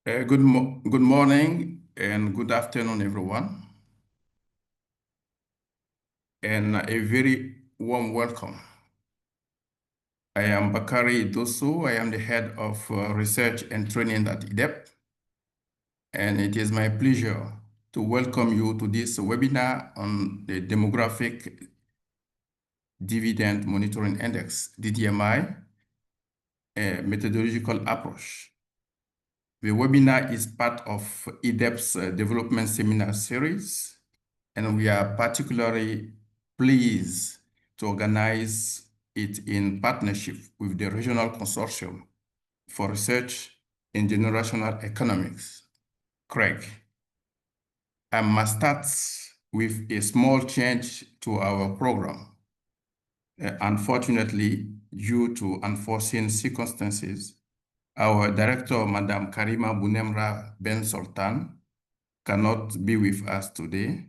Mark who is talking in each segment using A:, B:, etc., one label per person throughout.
A: Good morning and good afternoon, everyone, and a very warm welcome. I am Bakari Dosso. I am the head of research and training at IDEP, and it is my pleasure to welcome you to this webinar on the Demographic Dividend Monitoring Index, DDMI, a methodological approach. The webinar is part of IDEP's development seminar series, and we are particularly pleased to organize it in partnership with the Regional Consortium for Research in Generational Economics, CREG. I must start with a small change to our program. Unfortunately, due to unforeseen circumstances, our director, Madam Karima Bunemra Ben Sultan, cannot be with us today,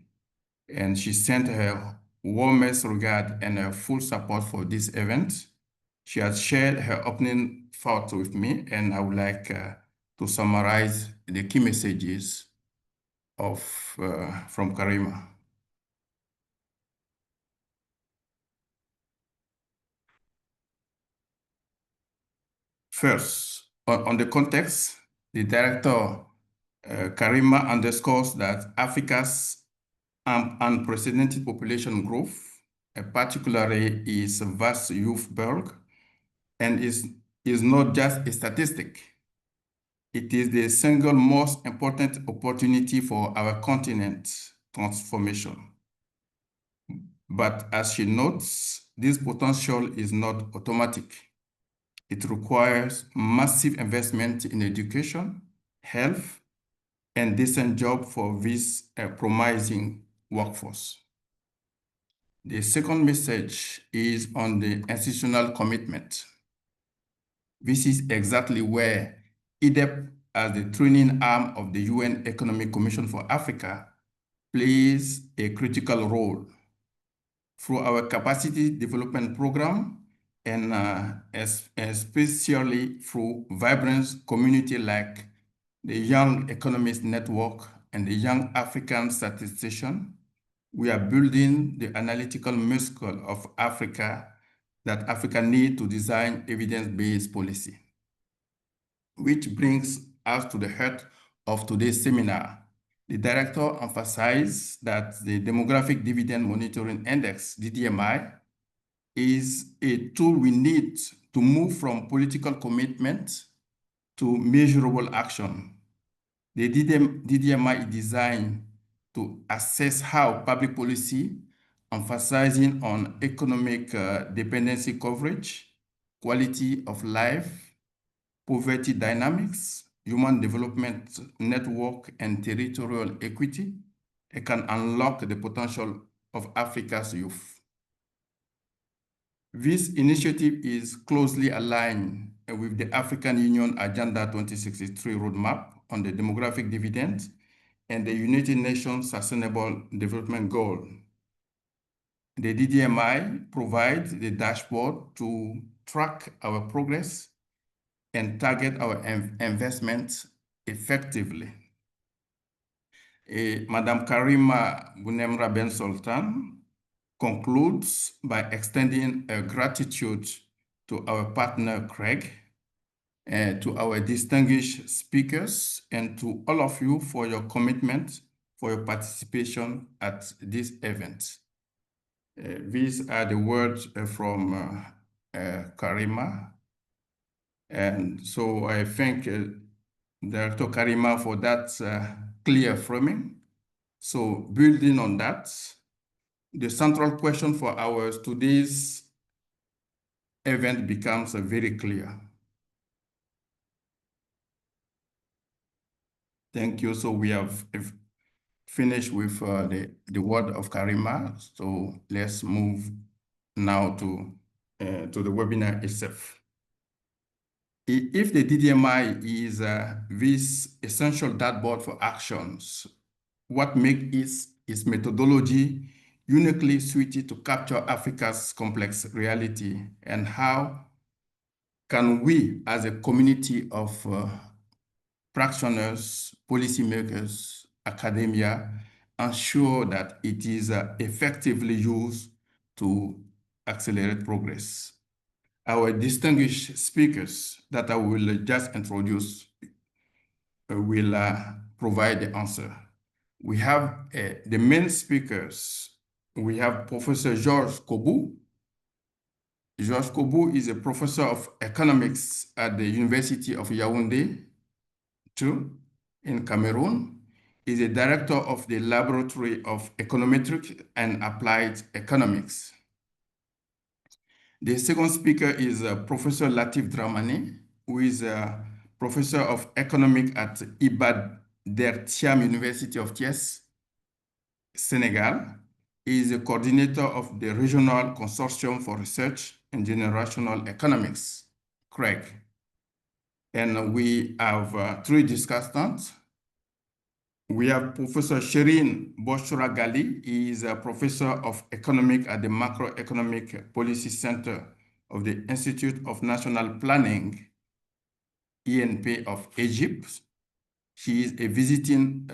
A: and she sent her warmest regard and her full support for this event. She has shared her opening thoughts with me, and I would like to summarize the key messages from Karima. First, on the context, the director, Karima, underscores that Africa's unprecedented population growth, particularly its vast youth bulk, and is not just a statistic. It is the single most important opportunity for our continent's transformation. But as she notes, this potential is not automatic. It requires massive investment in education, health, and decent jobs for this promising workforce. The second message is on the institutional commitment. This is exactly where IDEP, as the training arm of the UN Economic Commission for Africa, plays a critical role. Through our capacity development program, and especially through vibrant community like the Young Economist Network and the Young African Statistician, we are building the analytical muscle of Africa that Africa needs to design evidence-based policy. Which brings us to the heart of today's seminar. The director emphasized that the Demographic Dividend Monitoring Index, DDMI, is a tool we need to move from political commitment to measurable action. The DDMI is designed to assess how public policy, emphasizing on economic dependency coverage, quality of life, poverty dynamics, human development network, and territorial equity, it can unlock the potential of Africa's youth. This initiative is closely aligned with the African Union Agenda 2063 roadmap on the demographic dividend and the United Nations Sustainable Development Goal. The DDMI provides the dashboard to track our progress and target our investments effectively. Madam Karima Bunemra Ben Sultan concludes by extending a gratitude to our partner, CREG, to our distinguished speakers, and to all of you for your commitment, for your participation at this event. These are the words from Karima. And so I thank Director Karima for that clear framing. So building on that, the central question for our today's event becomes very clear. Thank you. So we have finished with the word of Karima. So let's move now to the webinar itself. If the DDMI is this essential dashboard for actions, what makes its methodology uniquely suited to capture Africa's complex reality, and how can we, as a community of practitioners, policymakers, academia, ensure that it is effectively used to accelerate progress? Our distinguished speakers that I will just introduce will provide the answer. We have the main speakers. We have Professor Georges Kobou. Georges Kobou is a professor of economics at the University of Yaoundé, too, in Cameroon. He is a director of the Laboratory of Econometrics and Applied Economics. The second speaker is Professor Latif Dramani, who is a professor of economics at Iba Der Thiam University of Thiès, Senegal. He is a coordinator of the Regional Consortium for Research in Generational Economics, CREG. And we have three discussants. We have Professor Shirin Boshra Gali. He is a professor of economics at the Macroeconomic Policy Center of the Institute of National Planning, INP of Egypt. She is a visiting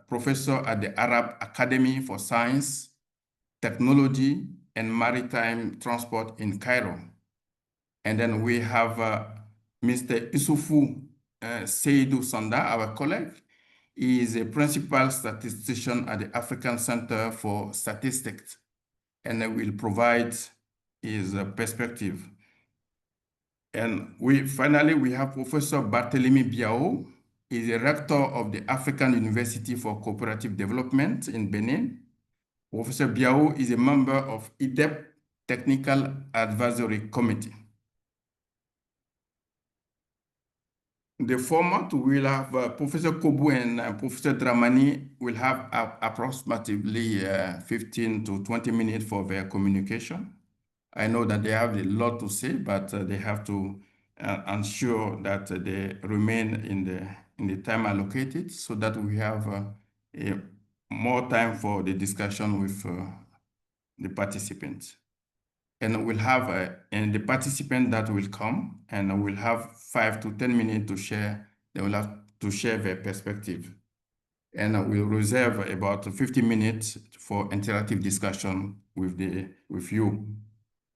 A: professor at the Arab Academy for Science, Technology, and Maritime Transport in Cairo. And then we have Mr. Isufu Seydou Sanda, our colleague. He is a principal statistician at the African Center for Statistics, and will provide his perspective. And finally, we have Professor Barthélemy Biao. He is a rector of the African University for Cooperative Development in Benin. Professor Biao is a member of IDEP Technical Advisory Committee. The format will have Professor Kobou and Professor Dramani will have approximately 15 to 20 minutes for their communication. I know that they have a lot to say, but they have to ensure that they remain in the time allocated so that we have more time for the discussion with the participants. And we'll have and the participant that will come, and we'll have 5 to 10 minutes to share. They will have to share their perspective. And we'll reserve about 50 minutes for interactive discussion with you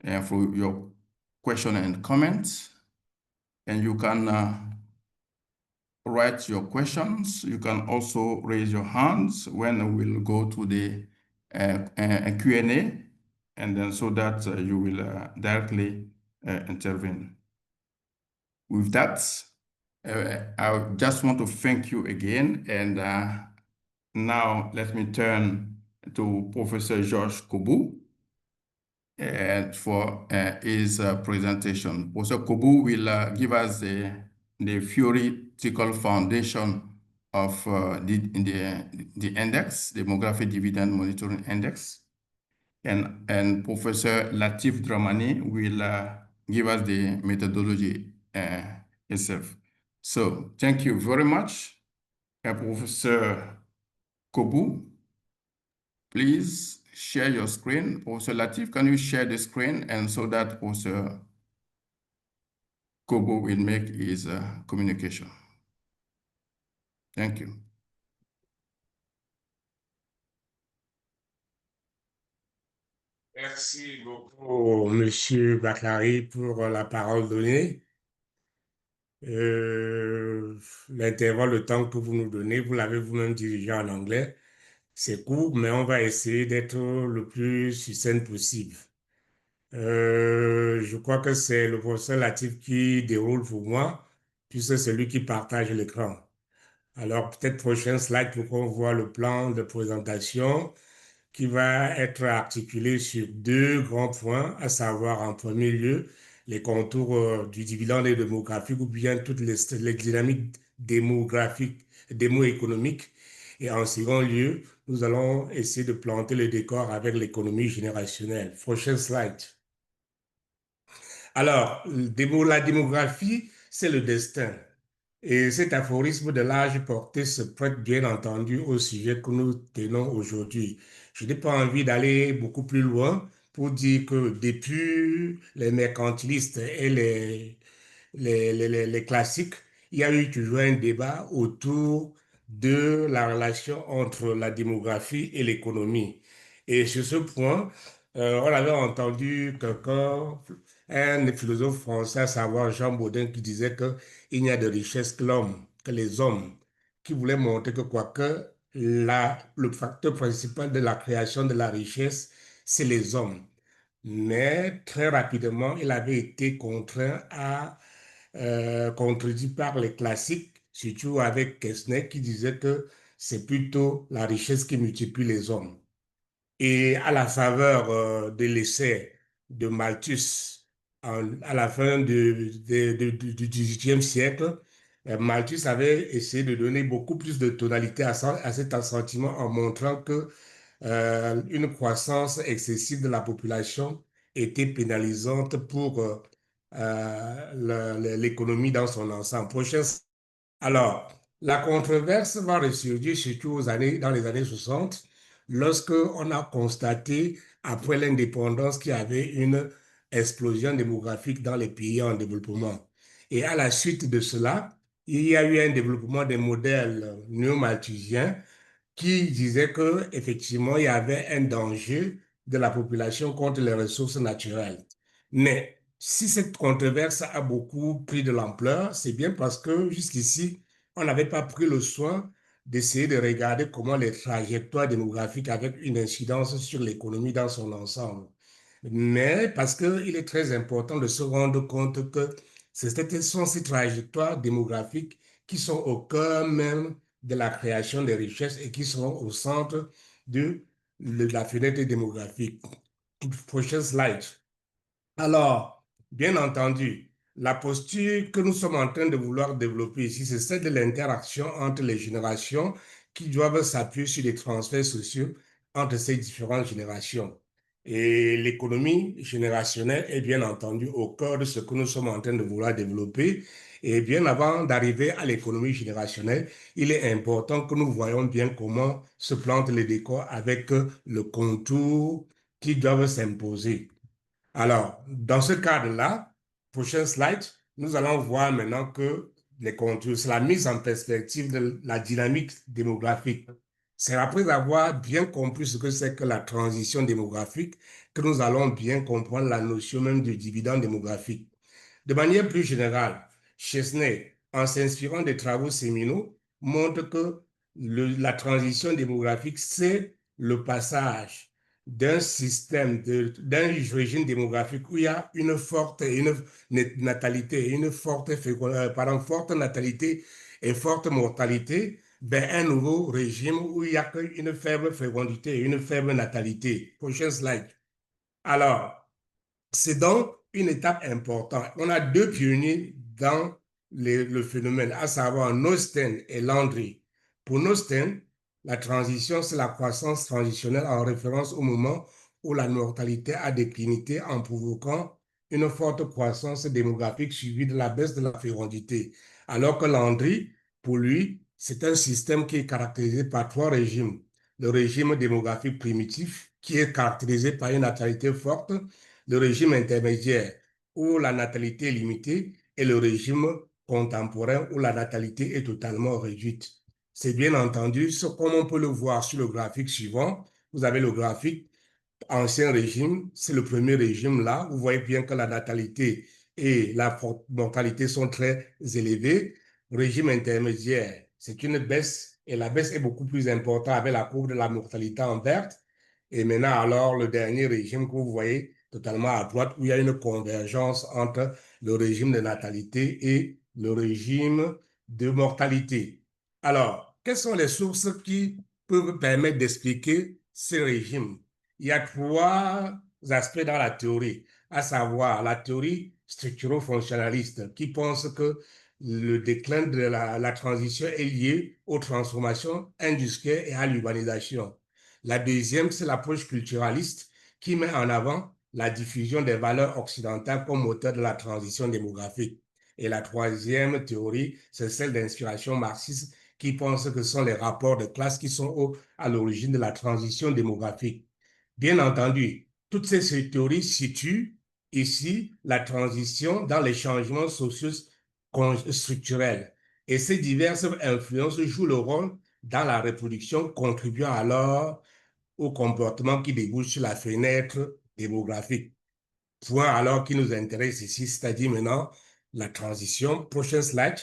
A: and for your question and comments. And you can write your questions. You can also raise your hands when we'll go to the Q&A, and then so that you will directly intervene. With that, I just want to thank you again. And now let me turn to Professor Georges Kobou for his presentation. Professor Kobou will give us the theoretical foundation of the index, Demographic Dividend Monitoring Index. And Professor Latif Dramani will give us the methodology itself. So thank you very much. Professor Kobou, please share your screen. Professor Latif, can you share the screen, and so that Professor Kobou will make his communication. Thank you.
B: Merci beaucoup, Monsieur Bakary, pour la parole donnée. L'intervalle, le temps que vous nous donnez, vous l'avez vous-même dirigé en anglais. C'est court, mais on va essayer d'être le plus succinct possible. Je crois que c'est le professeur Latif qui déroule pour moi, puisque c'est lui qui partage l'écran. Alors, peut-être prochain slide pour qu'on voit le plan de présentation qui va être articulé sur deux grands points, à savoir en premier lieu les contours du dividende démographique ou bien toutes les dynamiques démographiques, démo-économiques. Et en second lieu, nous allons essayer de planter le décor avec l'économie générationnelle. Prochain slide. Alors, la démographie, c'est le destin. Et cet aphorisme de large portée se prête bien entendu au sujet que nous tenons aujourd'hui. Je n'ai pas envie d'aller beaucoup plus loin pour dire que depuis les mercantilistes et les classiques, il y a eu toujours un débat autour de la relation entre la démographie et l'économie. Et sur ce point, on avait entendu quelqu'un, un philosophe français, à savoir Jean Baudin, qui disait qu'il n'y a de richesse que l'homme, que les hommes, qui voulait montrer que quoique le facteur principal de la création de la richesse, c'est les hommes. Mais très rapidement, il avait été contraint à contredit par les classiques, surtout avec Kessner qui disait que c'est plutôt la richesse qui multiplie les hommes. Et à la faveur de l'essai de Malthus à la fin du XVIIIe siècle, Malthus avait essayé de donner beaucoup plus de tonalité à cet assentiment en montrant que une croissance excessive de la population était pénalisante pour l'économie dans son ensemble. Alors, la controverse va ressurgir surtout dans les années 60, lorsque on a constaté, après l'indépendance, qu'il y avait une explosion démographique dans les pays en développement. Et à la suite de cela, il y a eu un développement des modèles néo-malthusiens qui disait que effectivement il y avait un danger de la population contre les ressources naturelles. Mais si cette controverse a beaucoup pris de l'ampleur, c'est bien parce que jusqu'ici, on n'avait pas pris le soin d'essayer de regarder comment les trajectoires démographiques avaient une incidence sur l'économie dans son ensemble. Mais parce qu'il est très important de se rendre compte que ce sont ces trajectoires démographiques qui sont au cœur même de la création des richesses et qui sont au centre de la fenêtre démographique. Prochaine slide. Alors, bien entendu, la posture que nous sommes en train de vouloir développer ici, c'est celle de l'interaction entre les générations qui doivent s'appuyer sur les transferts sociaux entre ces différentes générations. Et l'économie générationnelle est bien entendu au cœur de ce que nous sommes en train de vouloir développer. Et bien avant d'arriver à l'économie générationnelle, il est important que nous voyons bien comment se plantent les décors avec le contour qui doivent s'imposer. Alors, dans ce cadre-là, prochain slide, nous allons voir maintenant que les contours, c'est la mise en perspective de la dynamique démographique. C'est après avoir bien compris ce que c'est que la transition démographique que nous allons bien comprendre la notion même du dividende démographique. De manière plus générale, Chesney, en s'inspirant des travaux séminaux, montre que la transition démographique, c'est le passage d'un système, d'un régime démographique où il y a une forte natalité, forte natalité et forte mortalité, vers un nouveau régime où il n'y a qu'une faible fécondité et une faible natalité. Prochain slide. Alors, c'est donc une étape importante. On a deux pionniers dans le phénomène, à savoir Nosten et Landry. Pour Nosten, la transition, c'est la croissance transitionnelle en référence au moment où la mortalité a décliné en provoquant une forte croissance démographique suivie de la baisse de la fécondité. Alors que Landry, pour lui, c'est un système qui est caractérisé par trois régimes. Le régime démographique primitif, qui est caractérisé par une natalité forte, le régime intermédiaire où la natalité est limitée et le régime contemporain où la natalité est totalement réduite. C'est bien entendu, comme on peut le voir sur le graphique suivant, vous avez le graphique ancien régime, c'est le premier régime là, vous voyez bien que la natalité et la mortalité sont très élevées. Régime intermédiaire, c'est une baisse et la baisse est beaucoup plus importante avec la courbe de la mortalité en verte. Et maintenant, alors, le dernier régime que vous voyez totalement à droite, où il y a une convergence entre le régime de natalité et le régime de mortalité. Alors, quelles sont les sources qui peuvent permettre d'expliquer ces régimes? Il y a trois aspects dans la théorie, à savoir la théorie structuro-fonctionnaliste qui pense que le déclin de la transition est lié aux transformations industrielles et à l'urbanisation. La deuxième, c'est l'approche culturaliste qui met en avant la diffusion des valeurs occidentales comme moteur de la transition démographique. Et la troisième théorie, c'est celle d'inspiration marxiste qui pense que ce sont les rapports de classe qui sont à l'origine de la transition démographique. Bien entendu, toutes ces théories situent ici la transition dans les changements sociaux structurels. Et ces diverses influences jouent le rôle dans la reproduction, contribuant alors au comportement qui débouche sur la fenêtre démographique. Point alors qui nous intéresse ici, c'est-à-dire maintenant la transition. Prochain slide,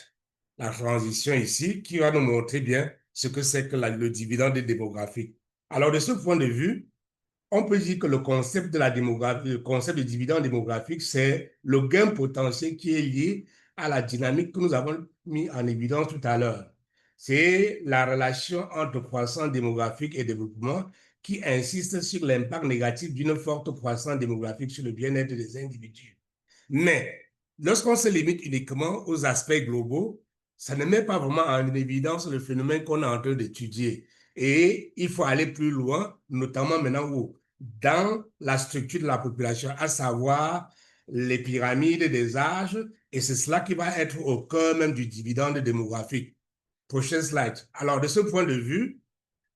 B: la transition ici qui va nous montrer bien ce que c'est que le dividende démographique. Alors de ce point de vue, on peut dire que le concept de la démographie, le concept de dividende démographique, c'est le gain potentiel qui est lié à la dynamique que nous avons mis en évidence tout à l'heure. C'est la relation entre croissance démographique et développement qui insiste sur l'impact négatif d'une forte croissance démographique sur le bien-être des individus. Mais lorsqu'on se limite uniquement aux aspects globaux, ça ne met pas vraiment en évidence le phénomène qu'on est en train d'étudier. Et il faut aller plus loin, notamment maintenant où, dans la structure de la population, à savoir les pyramides des âges, et c'est cela qui va être au cœur même du dividende démographique. Prochain slide. Alors, de ce point de vue,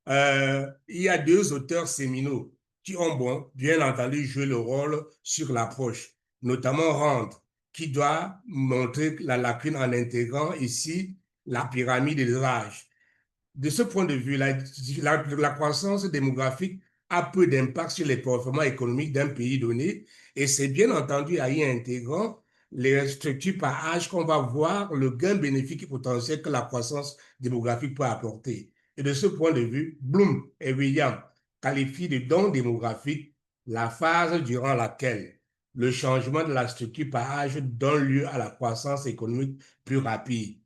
B: il y a deux auteurs séminaux qui ont, bon, bien entendu, joué le rôle sur l'approche, notamment Rand, qui doit montrer la lacune en intégrant ici la pyramide des âges. De ce point de vue, la croissance démographique a peu d'impact sur les performances économiques d'un pays donné, et c'est bien entendu en y intégrant les structures par âge qu'on va voir le gain bénéfique potentiel que la croissance démographique peut apporter. Et de ce point de vue, Bloom et Williams qualifient de don démographique la phase durant laquelle le changement de la structure par âge donne lieu à la croissance économique plus rapide.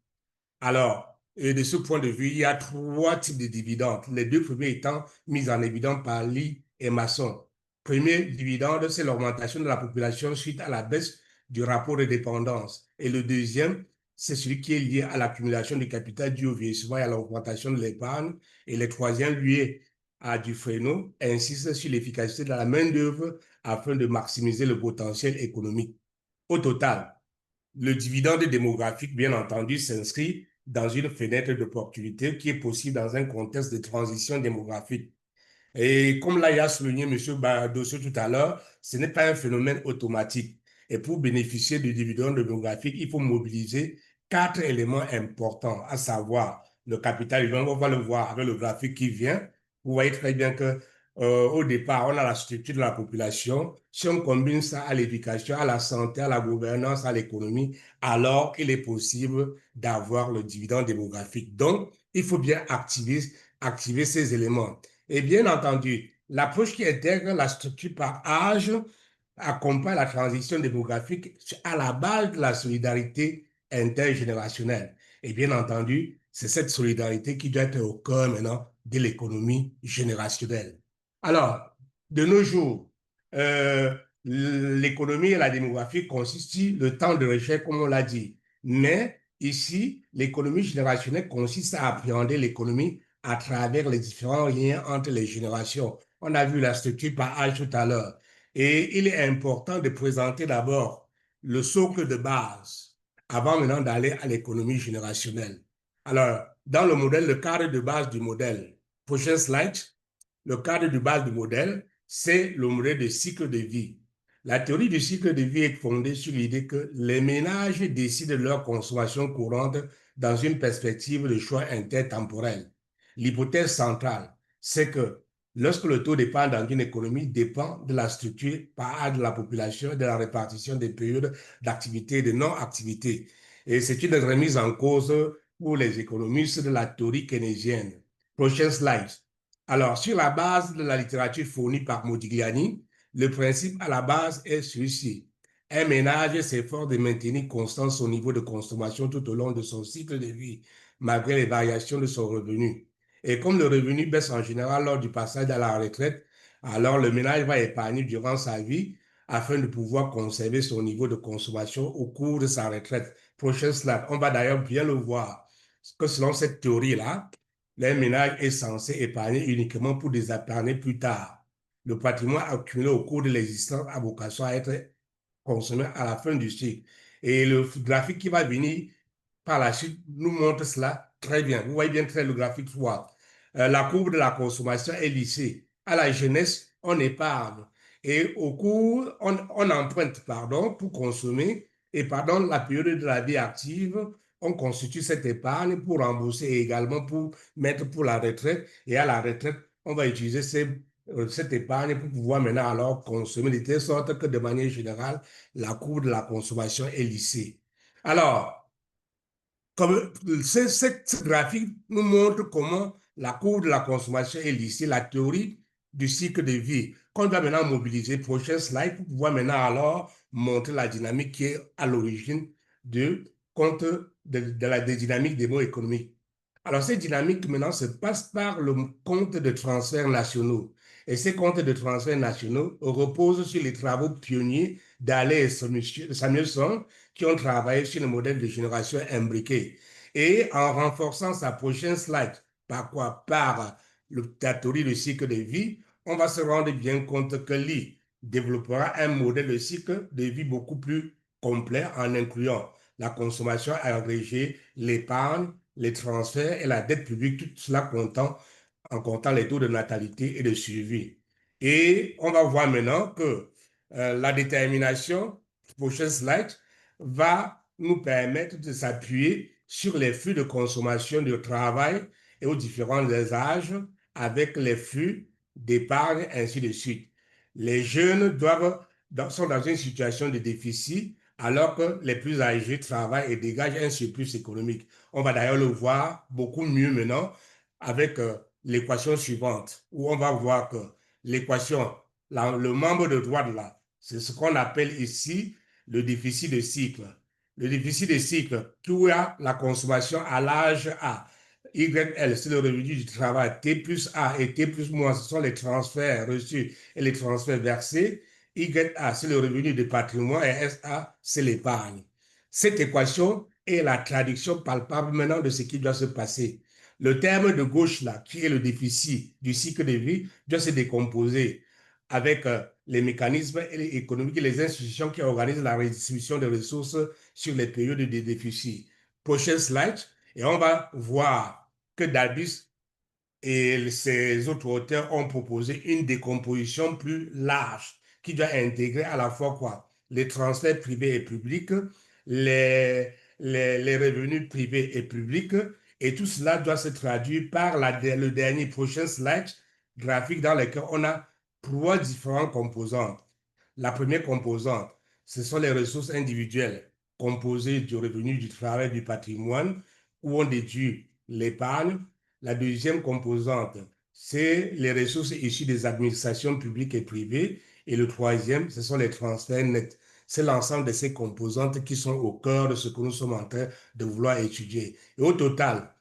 B: Alors, et de ce point de vue, il y a trois types de dividendes. Les deux premiers étant mis en évidence par Lee et Masson. Premier dividende, c'est l'augmentation de la population suite à la baisse du rapport de dépendance. Et le deuxième, c'est celui qui est lié à l'accumulation du capital dû au vieillissement et à l'augmentation de l'épargne. Et le troisième, lié à Dufresneau, insiste sur l'efficacité de la main-d'œuvre afin de maximiser le potentiel économique. Au total, le dividende démographique, bien entendu, s'inscrit dans une fenêtre d'opportunité qui est possible dans un contexte de transition démographique. Et comme l'a souligné M. Dosso tout à l'heure, ce n'est pas un phénomène automatique. Et pour bénéficier du dividende démographique, il faut mobiliser quatre éléments importants, à savoir le capital humain. On va le voir avec le graphique qui vient. Vous voyez très bien que au départ, on a la structure de la population. Si on combine ça à l'éducation, à la santé, à la gouvernance, à l'économie, alors il est possible d'avoir le dividende démographique. Donc, il faut bien activer ces éléments. Et bien entendu, l'approche qui intègre la structure par âge accompagne la transition démographique à la base de la solidarité intergénérationnelle. Et bien entendu, c'est cette solidarité qui doit être au cœur maintenant de l'économie générationnelle. Alors, de nos jours, l'économie et la démographie constituent le temps de recherche, comme on l'a dit. Mais ici, l'économie générationnelle consiste à appréhender l'économie à travers les différents liens entre les générations. On a vu la structure par âge tout à l'heure. Et il est important de présenter d'abord le socle de base avant maintenant d'aller à l'économie générationnelle. Alors, dans le modèle, le cadre de base du modèle, prochain slide, le cadre de base du modèle, c'est le modèle de cycle de vie. La théorie du cycle de vie est fondée sur l'idée que les ménages décident de leur consommation courante dans une perspective de choix intertemporel. L'hypothèse centrale, c'est que lorsque le taux d'épargne dans une économie dépend de la structure par âge de la population et de la répartition des périodes d'activité et de non-activité. Et c'est une remise en cause pour les économistes de la théorie keynésienne. Prochain slide. Alors, sur la base de la littérature fournie par Modigliani, le principe à la base est celui-ci. Un ménage s'efforce de maintenir constant son niveau de consommation tout au long de son cycle de vie, malgré les variations de son revenu. Et comme le revenu baisse en général lors du passage à la retraite, alors le ménage va épargner durant sa vie afin de pouvoir conserver son niveau de consommation au cours de sa retraite. Prochain slide. On va d'ailleurs bien le voir que selon cette théorie-là, le ménage est censé épargner uniquement pour désépargner plus tard. Le patrimoine accumulé au cours de l'existence a vocation à être consommé à la fin du cycle. Et le graphique qui va venir par la suite nous montre cela très bien. Vous voyez bien très le graphique 3. La courbe de la consommation est lissée. À la jeunesse, on épargne. Et au cours, on emprunte, pardon, pour consommer, et pendant la période de la vie active, on constitue cette épargne pour rembourser et également pour mettre pour la retraite. Et à la retraite, on va utiliser cette épargne pour pouvoir maintenant alors consommer de telle sorte que de manière générale, la courbe de la consommation est lissée. Alors, comme ce graphique nous montre comment la courbe de la consommation est lissée, la théorie du cycle de vie, qu'on doit maintenant mobiliser. Prochain slide pour pouvoir maintenant alors montrer la dynamique qui est à l'origine de compte des dynamiques des mots économiques. Alors, ces dynamiques maintenant se passent par le compte de transferts nationaux. Et ces comptes de transferts nationaux reposent sur les travaux pionniers d'Alain et Samuelson qui ont travaillé sur le modèle de génération imbriquée. Et en renforçant sa prochaine slide, par quoi? Par la théorie du cycle de vie, on va se rendre bien compte que Lee développera un modèle de cycle de vie beaucoup plus complet en incluant la consommation agrégée, l'épargne, les transferts et la dette publique, tout cela en comptant les taux de natalité et de survie. Et on va voir maintenant que la détermination, prochaine slide, va nous permettre de s'appuyer sur les flux de consommation de travail et aux différents âges avec les flux d'épargne, ainsi de suite. Les jeunes sont dans une situation de déficit alors que les plus âgés travaillent et dégagent un surplus économique. On va d'ailleurs le voir beaucoup mieux maintenant avec l'équation suivante, où on va voir que l'équation, le membre de droite là, c'est ce qu'on appelle ici le déficit de cycle. Le déficit de cycle, qui a la consommation à l'âge A. YL, c'est le revenu du travail. T plus A et T plus moins, ce sont les transferts reçus et les transferts versés. YA, c'est le revenu du patrimoine et SA, c'est l'épargne. Cette équation est la traduction palpable maintenant de ce qui doit se passer. Le terme de gauche là, qui est le déficit du cycle de vie, doit se décomposer avec les mécanismes économiques et les institutions qui organisent la redistribution des ressources sur les périodes de déficit. Prochaine slide, et on va voir que Davis et ses autres auteurs ont proposé une décomposition plus large qui doit intégrer à la fois quoi? Les transferts privés et publics, les revenus privés et publics, et tout cela doit se traduire par le dernier prochain slide graphique dans lequel on a trois différentes composantes. La première composante, ce sont les ressources individuelles composées du revenu du travail du patrimoine où on déduit l'épargne. La deuxième composante, c'est les ressources issues des administrations publiques et privées. Et le troisième, ce sont les transferts nets. C'est l'ensemble de ces composantes qui sont au cœur de ce que nous sommes en train de vouloir étudier. Et au total,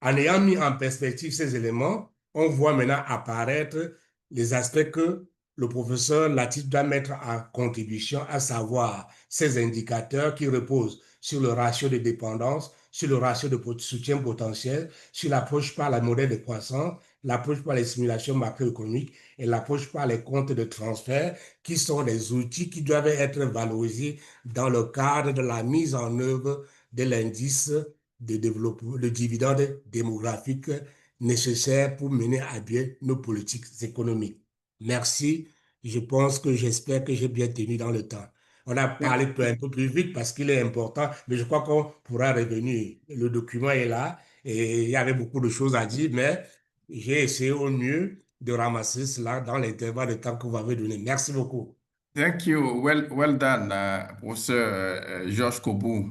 B: en ayant mis en perspective ces éléments, on voit maintenant apparaître les aspects que le professeur Latif doit mettre en contribution, à savoir ces indicateurs qui reposent sur le ratio de dépendance, sur le ratio de soutien potentiel, sur l'approche par la modèle de croissance, l'approche par les simulations macroéconomiques et l'approche par les comptes de transfert, qui sont des outils qui doivent être valorisés dans le cadre de la mise en œuvre de l'indice de développement, le dividende démographique nécessaire pour mener à bien nos politiques économiques. Merci. Je pense que j'espère que j'ai bien tenu dans le temps. On a parlé un peu plus vite parce qu'il est important, mais je crois qu'on pourra revenir. Le document est là et il y avait beaucoup de choses à dire, mais j'ai essayé au mieux de ramasser cela dans l'intervalle de temps que vous m'avez donné. Merci beaucoup.
A: Thank you. Well done, Professor George Kobu.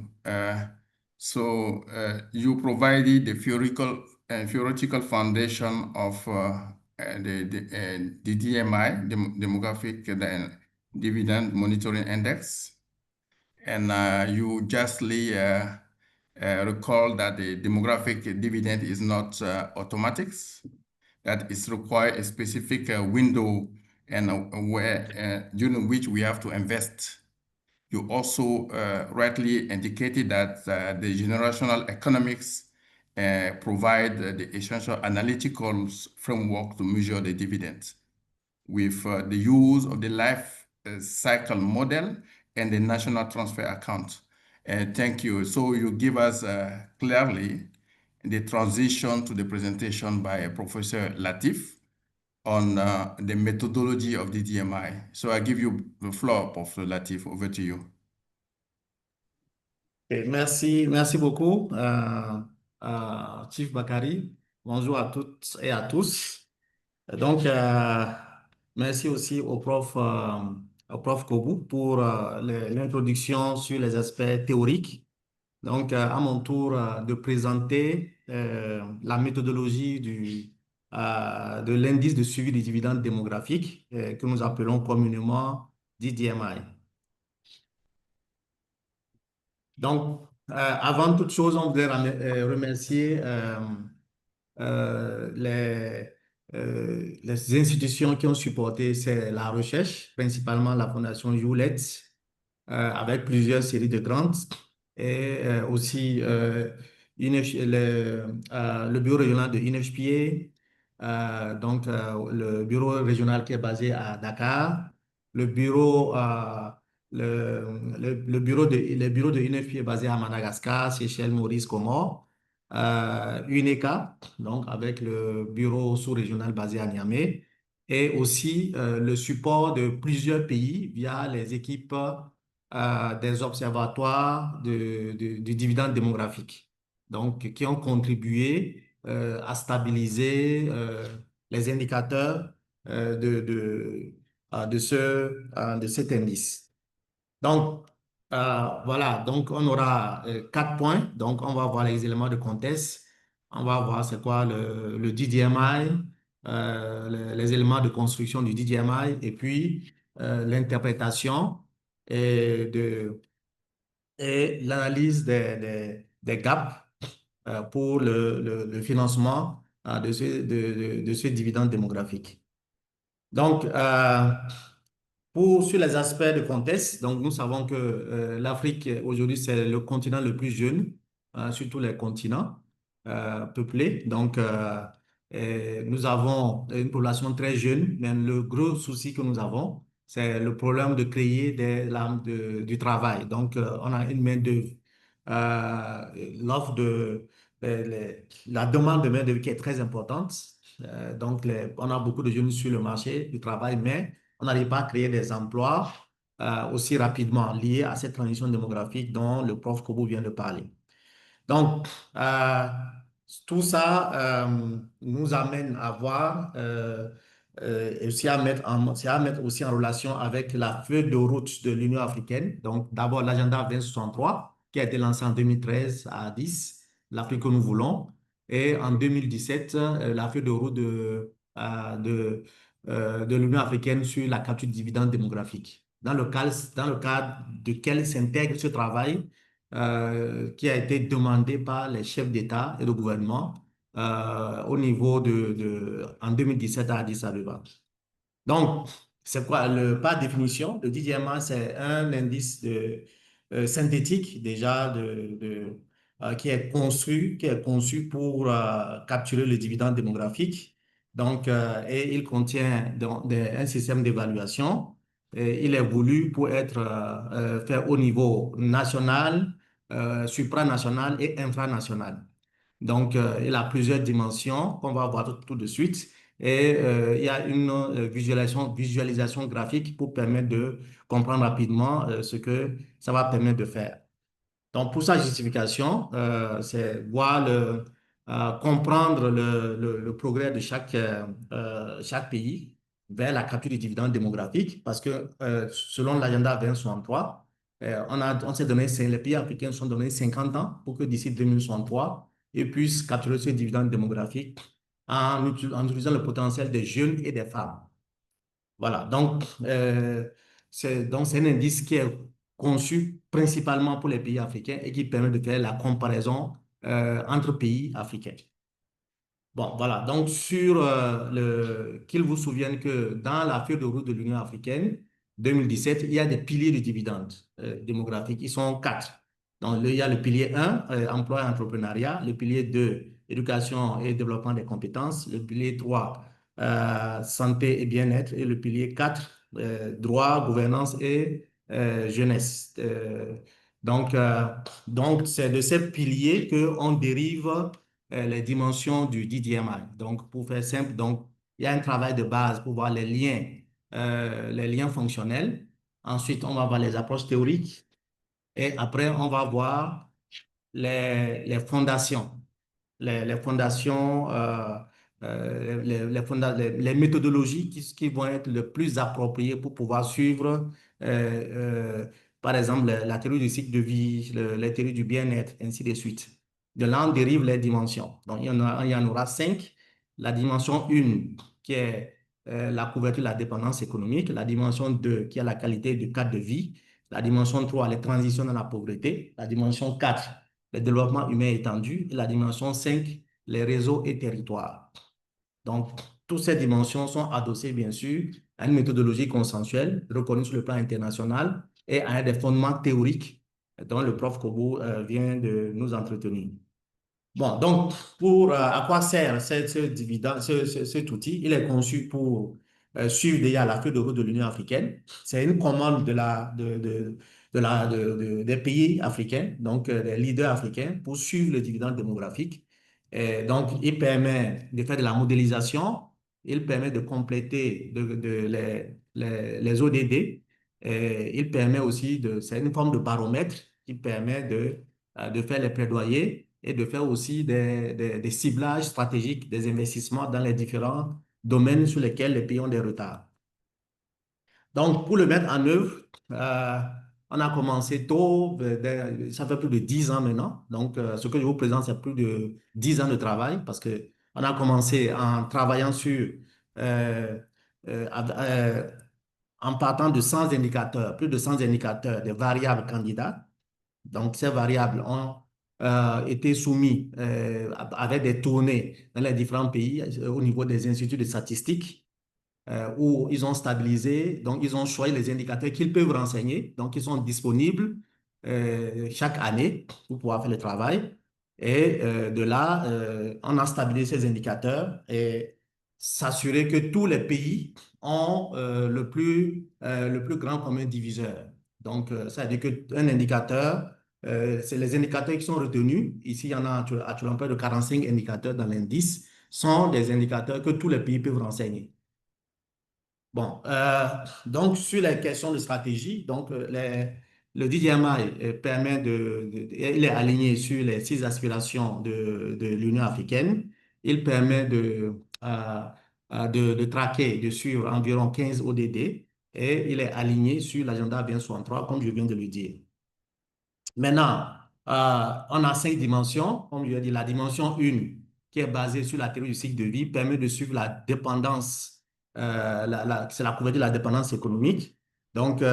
A: You provided the theoretical foundation of the DMI, Demographic Dividend Monitoring Index, and you justly recall that the demographic dividend is not automatic, that it requires a specific window and during which we have to invest. You also rightly indicated that the generational economics provide the essential analytical framework to measure the dividends with the use of the life cycle model and the national transfer account. Thank you. So you give us clearly the transition to the presentation by Professor Latif on the methodology of the DMI. So I give you the floor, Prof. Latif. Over to you.
C: Et merci beaucoup, Chief Bakari. Bonjour à toutes et à tous. Donc, merci aussi au prof Kobu pour l'introduction sur les aspects théoriques. Donc, à mon tour de présenter la méthodologie de l'indice de suivi des dividendes démographiques que nous appelons communément DDMI. Donc, avant toute chose, on voudrait remercier les institutions qui ont supporté la recherche, principalement la Fondation Hewlett, avec plusieurs séries de grants, et aussi le bureau régional de INFPA, donc le bureau régional qui est basé à Dakar, le bureau, le bureau de INFPA est basé à Madagascar, Seychelles, Maurice, Comores, UNECA, donc avec le bureau sous-régional basé à Niamey, et aussi le support de plusieurs pays via les équipes des observatoires du dividende démographique, donc qui ont contribué à stabiliser les indicateurs de cet indice. Donc, voilà, donc on aura 4 points. Donc, on va voir les éléments de contexte. On va voir c'est quoi le DDMI, les éléments de construction du DDMI, et puis l'interprétation et, et l'analyse des gaps pour le financement de ce dividende démographique. Donc, sur les aspects de contexte, donc nous savons que l'Afrique aujourd'hui c'est le continent le plus jeune sur tous les continents peuplés. Donc nous avons une population très jeune, mais le gros souci que nous avons, c'est le problème de créer du travail. Donc on a une main-d'œuvre, la demande de main-d'œuvre qui est très importante. Donc on a beaucoup de jeunes sur le marché du travail, mais on n'arrive pas à créer des emplois aussi rapidement liés à cette transition démographique dont le prof Kobo vient de parler. Donc, tout ça nous amène à voir et aussi à mettre aussi en relation avec la feuille de route de l'Union africaine. Donc, d'abord, l'agenda 2063 qui a été lancé en 2013 à Addis, l'Afrique que nous voulons. Et en 2017, la feuille de route de l'Union africaine sur la capture de dividendes démographiques. Dans le cadre duquel s'intègre ce travail qui a été demandé par les chefs d'État et de gouvernement au niveau en 2017 à Addis Abeba. Donc, c'est quoi? Par définition, le DDMA, c'est un indice synthétique déjà qui est conçu pour capturer le dividende démographique. Donc, et il contient un système d'évaluation. Il est voulu pour être fait au niveau national, supranational et infranational. Donc, il a plusieurs dimensions qu'on va voir tout de suite. Et il y a une visualisation graphique pour permettre de comprendre rapidement ce que ça va permettre de faire. Donc, pour sa justification, c'est comprendre le progrès de chaque pays vers la capture du dividende démographique, parce que selon l'agenda 2063, on s'est donné, les pays africains sont donnés 50 ans pour que d'ici 2063, ils puissent capturer ce dividende démographique en utilisant le potentiel des jeunes et des femmes. Voilà, donc c'est un indice qui est conçu principalement pour les pays africains et qui permet de faire la comparaison entre pays africains. Bon, voilà, donc qu'il vous souvienne que dans la feuille de route de l'Union africaine 2017, il y a des piliers de dividendes démographiques. Ils sont 4. Donc, il y a le pilier 1, emploi et entrepreneuriat, le pilier 2, éducation et développement des compétences, le pilier 3, santé et bien-être, et le pilier 4, droit, gouvernance et jeunesse. Donc, c'est de ces piliers qu'on dérive les dimensions du DDMI. Donc, pour faire simple, donc, il y a un travail de base pour voir les liens fonctionnels. Ensuite, on va voir les approches théoriques. Et après, on va voir les fondations les fondations, les méthodologies qui vont être les plus appropriées pour pouvoir suivre, par exemple, la théorie du cycle de vie, la théorie du bien-être, ainsi de suite. De là, on dérive les dimensions. Donc, il y en aura 5. La dimension 1, qui est la couverture de la dépendance économique. La dimension 2, qui est la qualité du cadre de vie. La dimension 3, les transitions dans la pauvreté. La dimension 4, le développement humain étendu, et la dimension 5, les réseaux et territoires. Donc, toutes ces dimensions sont adossées, bien sûr, à une méthodologie consensuelle reconnue sur le plan international et à des fondements théoriques dont le prof Kobo vient de nous entretenir. Bon, donc, à quoi sert cet outil? Il est conçu pour suivre déjà la feuille de route de l'Union africaine. C'est une commande des pays africains, donc des leaders africains, pour suivre le dividende démographique. Et donc, il permet de faire de la modélisation, il permet de compléter les ODD, et il permet aussi c'est une forme de baromètre qui permet de faire les plaidoyers et de faire aussi des ciblages stratégiques des investissements dans les différents domaines sur lesquels les pays ont des retards. Donc, pour le mettre en œuvre, on a commencé tôt, ça fait plus de 10 ans maintenant. Donc, ce que je vous présente, c'est plus de 10 ans de travail parce qu'on a commencé en travaillant euh, euh, euh, en partant de 100 indicateurs, plus de 100 indicateurs, des variables candidats. Donc, ces variables ont été soumises avec des tournées dans les différents pays au niveau des instituts de statistiques où ils ont stabilisé. Donc, ils ont choisi les indicateurs qu'ils peuvent renseigner. Donc, ils sont disponibles chaque année pour pouvoir faire le travail. Et de là, on a stabilisé ces indicateurs et s'assurer que tous les pays ont le plus grand commun diviseur. Donc, ça veut dire qu'un indicateur, c'est les indicateurs qui sont retenus. Ici, il y en a actuellement près de 45 indicateurs dans l'indice, sont des indicateurs que tous les pays peuvent renseigner. Bon, donc sur les questions de stratégie, donc le DDMI permet il est aligné sur les 6 aspirations de l'Union africaine. Il permet de traquer, de suivre environ 15 ODD et il est aligné sur l'agenda 2063, comme je viens de le dire. Maintenant, on a 5 dimensions. Comme je l'ai dit, la dimension 1, qui est basée sur la théorie du cycle de vie, permet de suivre la dépendance, c'est la couverture de la dépendance économique. Donc,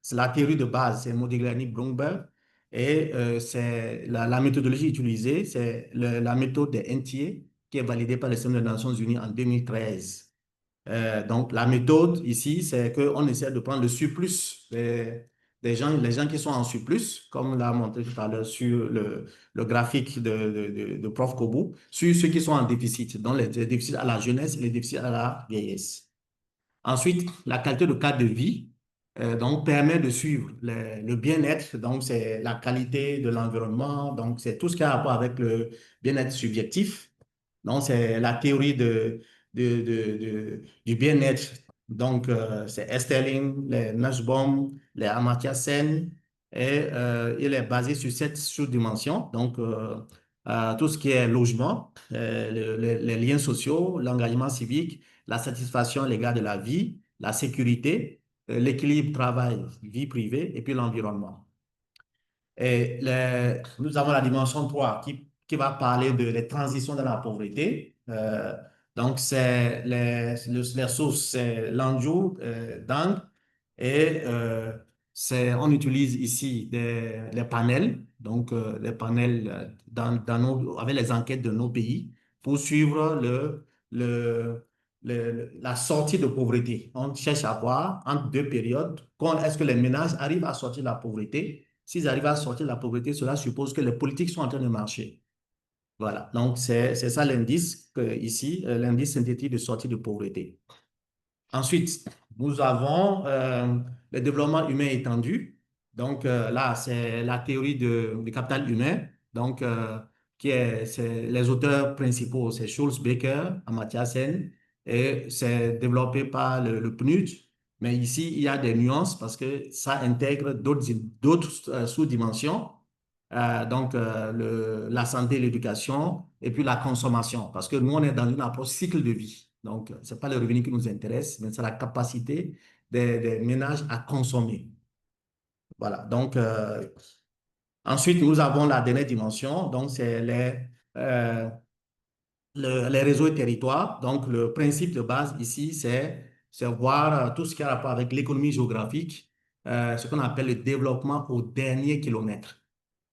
C: c'est la théorie de base, c'est Modigliani-Bloomberg. Et c'est la méthodologie utilisée, c'est la méthode des NTA, qui est validée par le Centre des Nations Unies en 2013. Donc, la méthode ici, c'est qu'on essaie de prendre le surplus les gens qui sont en surplus, comme l'a montré tout à l'heure sur le graphique de Prof. Kobo, sur ceux qui sont en déficit, donc les déficits à la jeunesse et les déficits à la vieillesse. Ensuite, la qualité de cadre de vie donc, permet de suivre le bien-être, donc c'est la qualité de l'environnement, donc c'est tout ce qui a à voir avec le bien-être subjectif. Donc, c'est la théorie du bien-être. Donc, c'est Esterling, les Nussbaum, les Amartya Sen, et il est basé sur 7 sous-dimensions. Donc, tout ce qui est logement, les liens sociaux, l'engagement civique, la satisfaction à l'égard de la vie, la sécurité, l'équilibre travail-vie privée et puis l'environnement. Et nous avons la dimension 3 qui va parler de les transitions dans la pauvreté. Donc, c'est les sources, c'est l'Anjou, Dang, et on utilise ici les panels, donc les panels avec les enquêtes de nos pays pour suivre la sortie de pauvreté. On cherche à voir entre 2 périodes, quand est-ce que les ménages arrivent à sortir de la pauvreté. S'ils arrivent à sortir de la pauvreté, cela suppose que les politiques sont en train de marcher. Voilà, donc c'est ça l'indice ici, l'indice synthétique de sortie de pauvreté. Ensuite, nous avons le développement humain étendu. Donc là, c'est la théorie du capital humain. Donc, c'est les auteurs principaux, c'est Schulz, Baker, Amartya Sen et c'est développé par le PNUD. Mais ici, il y a des nuances parce que ça intègre d'autres sous-dimensions. La santé, l'éducation et puis la consommation. Parce que nous, on est dans une approche cycle de vie. Donc, ce n'est pas le revenu qui nous intéresse, mais c'est la capacité des ménages à consommer. Voilà. Donc, ensuite, nous avons la dernière dimension. Donc, c'est les réseaux et territoires. Donc, le principe de base ici, c'est voir tout ce qui a rapport avec l'économie géographique, ce qu'on appelle le développement au dernier kilomètre.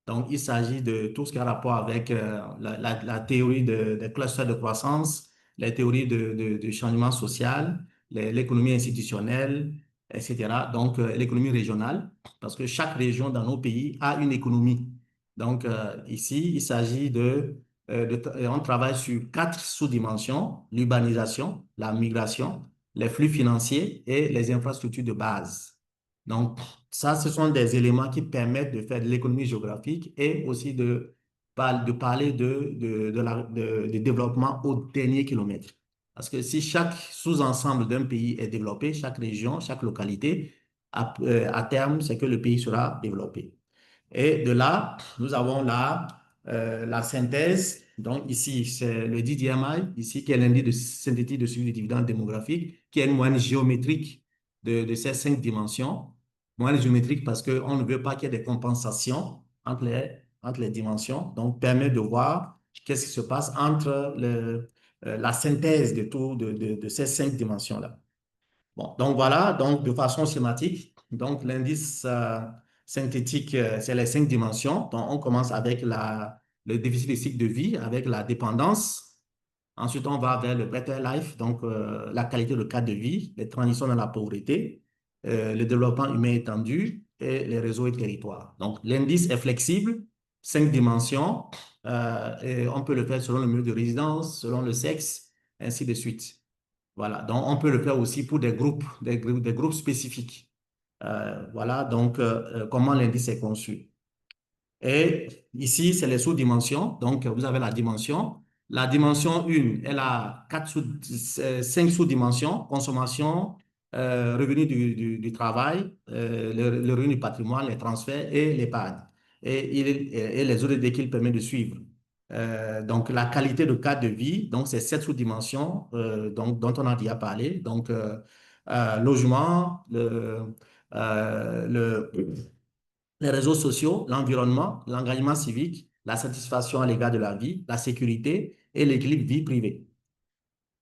C: Donc, il s'agit de tout ce qui a rapport avec la théorie des clusters de croissance, les théories de changement social, l'économie institutionnelle, etc. Donc, l'économie régionale, parce que chaque région dans nos pays a une économie. Donc, ici, il s'agit on travaille sur 4 sous-dimensions: l'urbanisation, la migration, les flux financiers et les infrastructures de base. Donc, ça, ce sont des éléments qui permettent de faire de l'économie géographique et aussi de parler de développement au dernier kilomètre. Parce que si chaque sous-ensemble d'un pays est développé, chaque région, chaque localité, à terme, c'est que le pays sera développé. Et de là, nous avons la synthèse. Donc ici, c'est le DDMI, ici, qui est l'indice de synthétique de suivi des dividendes démographiques, qui est une moyenne géométrique de ces 5 dimensions. Moyenne géométrique parce qu'on ne veut pas qu'il y ait des compensations entre les dimensions. Donc, permet de voir qu'est-ce qui se passe entre la synthèse de tout, de ces 5 dimensions-là. Bon, donc voilà, donc de façon schématique, donc l'indice synthétique, c'est les 5 dimensions. Donc, on commence avec le déficit de cycle de vie, avec la dépendance. Ensuite, on va vers le better life, donc la qualité de cadre de vie, les transitions dans la pauvreté, le développement humain étendu et les réseaux et territoires. Donc, l'indice est flexible, 5 dimensions, et on peut le faire selon le milieu de résidence, selon le sexe, ainsi de suite. Voilà, donc on peut le faire aussi pour des groupes spécifiques. Voilà, donc comment l'indice est conçu. Et ici, c'est les sous-dimensions. Donc, vous avez la dimension. La dimension 1, elle a 5 sous-dimensions: consommation, revenu du travail, le revenu du patrimoine, les transferts et l'épargne. Et les autres dès qu'il permet de suivre. Donc, la qualité de cadre de vie, donc c'est 7 sous-dimensions dont on a déjà parlé. Donc, logement, les réseaux sociaux, l'environnement, l'engagement civique, la satisfaction à l'égard de la vie, la sécurité et l'équilibre vie privée.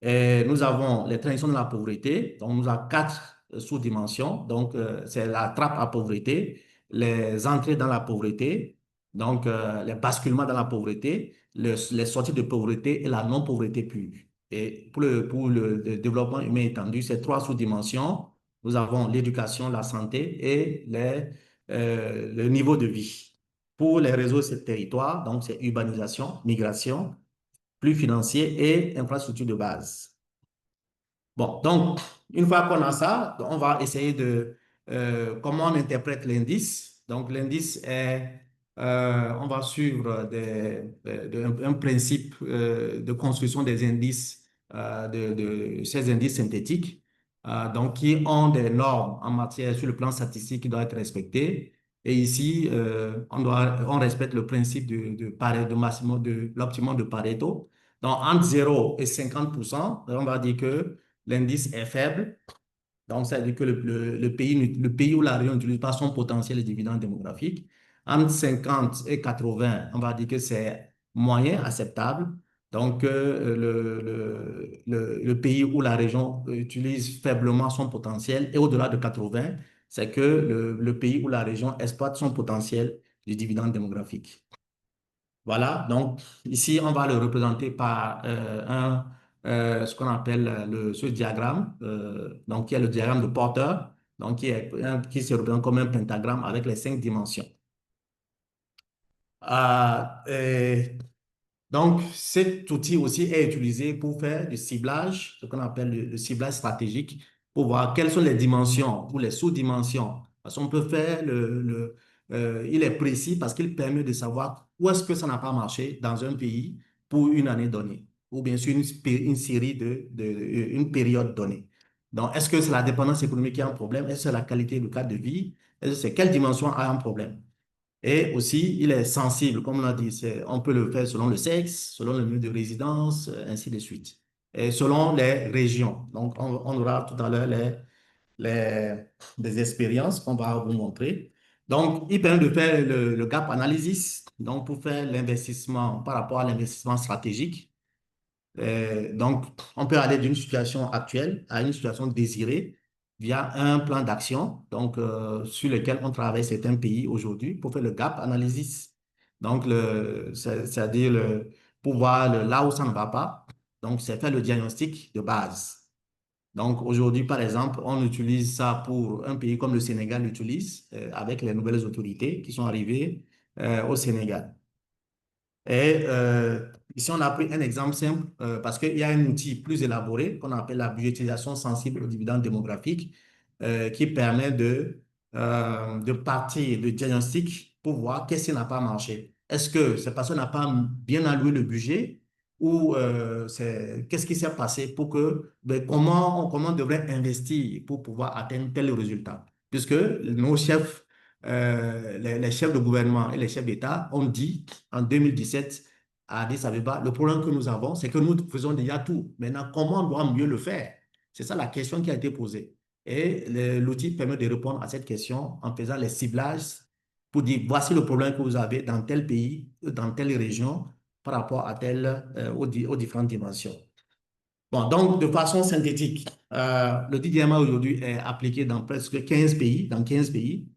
C: Et nous avons les transitions de la pauvreté, donc nous avons 4 sous-dimensions. Donc, c'est la trappe à pauvreté, les entrées dans la pauvreté, donc les basculements dans la pauvreté, les sorties de pauvreté et la non-pauvreté pure. Et pour le développement humain étendu, ces 3 sous-dimensions, nous avons l'éducation, la santé et le niveau de vie. Pour les réseaux et territoires, donc c'est urbanisation, migration, flux financiers et infrastructures de base. Bon, donc, une fois qu'on a ça, on va essayer de comment on interprète l'indice. Donc, l'indice on va suivre un principe de construction des indices, de ces indices synthétiques, donc qui ont des normes en matière sur le plan statistique qui doivent être respectées. Et ici, on respecte le principe de l'optimum de Pareto. Donc, entre 0 et 50%, on va dire que l'indice est faible. Donc, ça veut dire que le pays ou la région n'utilise pas son potentiel de dividende démographique. Entre 50 et 80, on va dire que c'est moyen, acceptable. Donc, le pays ou la région utilise faiblement son potentiel. Et au-delà de 80, c'est que le pays ou la région exploite son potentiel du dividende démographique. Voilà, donc ici, on va le représenter par ce qu'on appelle ce diagramme, donc qui est le diagramme de Porter, donc qui se représente comme un pentagramme avec les 5 dimensions. Et donc, cet outil aussi est utilisé pour faire du ciblage, ce qu'on appelle le ciblage stratégique, pour voir quelles sont les dimensions ou les sous-dimensions. Parce qu'on peut faire il est précis parce qu'il permet de savoir où est-ce que ça n'a pas marché dans un pays pour une année donnée. ou bien sur une série une période donnée. Donc, est-ce que c'est la dépendance économique qui a un problème? Est-ce que c'est la qualité du cadre de vie? Est-ce que c'est quelle dimension a un problème? Et aussi, il est sensible, comme on a dit, on peut le faire selon le sexe, selon le lieu de résidence, ainsi de suite. Et selon les régions. Donc, on aura tout à l'heure les, des expériences qu'on va vous montrer. Donc, il permet de faire le gap analysis, donc pour faire l'investissement par rapport à l'investissement stratégique. Donc, on peut aller d'une situation actuelle à une situation désirée via un plan d'action, donc sur lequel on travaille certains pays aujourd'hui pour faire le gap analysis. Donc, c'est-à-dire pour voir là où ça ne va pas. Donc, c'est faire le diagnostic de base. Donc aujourd'hui, par exemple, on utilise ça pour un pays comme le Sénégal l'utilise avec les nouvelles autorités qui sont arrivées au Sénégal. Et ici, on a pris un exemple simple parce qu'il y a un outil plus élaboré qu'on appelle la budgétisation sensible aux dividendes démographiques qui permet de partir de diagnostic pour voir qu'est-ce qui n'a pas marché. Est-ce que c'est parce qu'on n'a pas bien alloué le budget ou qu'est-ce qui s'est passé pour que, ben, comment on devrait investir pour pouvoir atteindre tel résultat? Puisque nos chefs, les chefs de gouvernement et les chefs d'État ont dit en 2017 à Addis Abeba, le problème que nous avons, c'est que nous faisons déjà tout. Maintenant, comment on doit mieux le faire? C'est ça la question qui a été posée. Et l'outil permet de répondre à cette question en faisant les ciblages pour dire, voici le problème que vous avez dans tel pays, dans telle région, par rapport à aux différentes dimensions. Bon, donc, de façon synthétique, le DDMA aujourd'hui est appliqué dans presque 15 pays, dans 15 pays.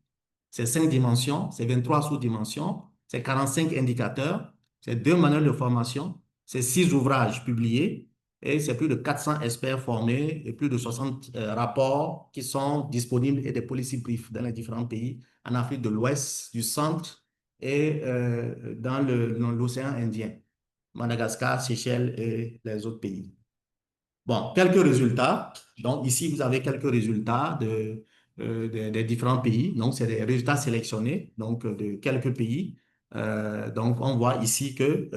C: C'est 5 dimensions, c'est 23 sous-dimensions, c'est 45 indicateurs, c'est 2 manuels de formation, c'est 6 ouvrages publiés et c'est plus de 400 experts formés et plus de 60 rapports qui sont disponibles et des policy briefs dans les différents pays, en Afrique de l'Ouest, du centre et dans l'océan Indien, Madagascar, Seychelles et les autres pays. Bon, quelques résultats. Donc, ici, vous avez quelques résultats des différents pays. Donc, c'est des résultats sélectionnés, donc de quelques pays. Donc, on voit ici que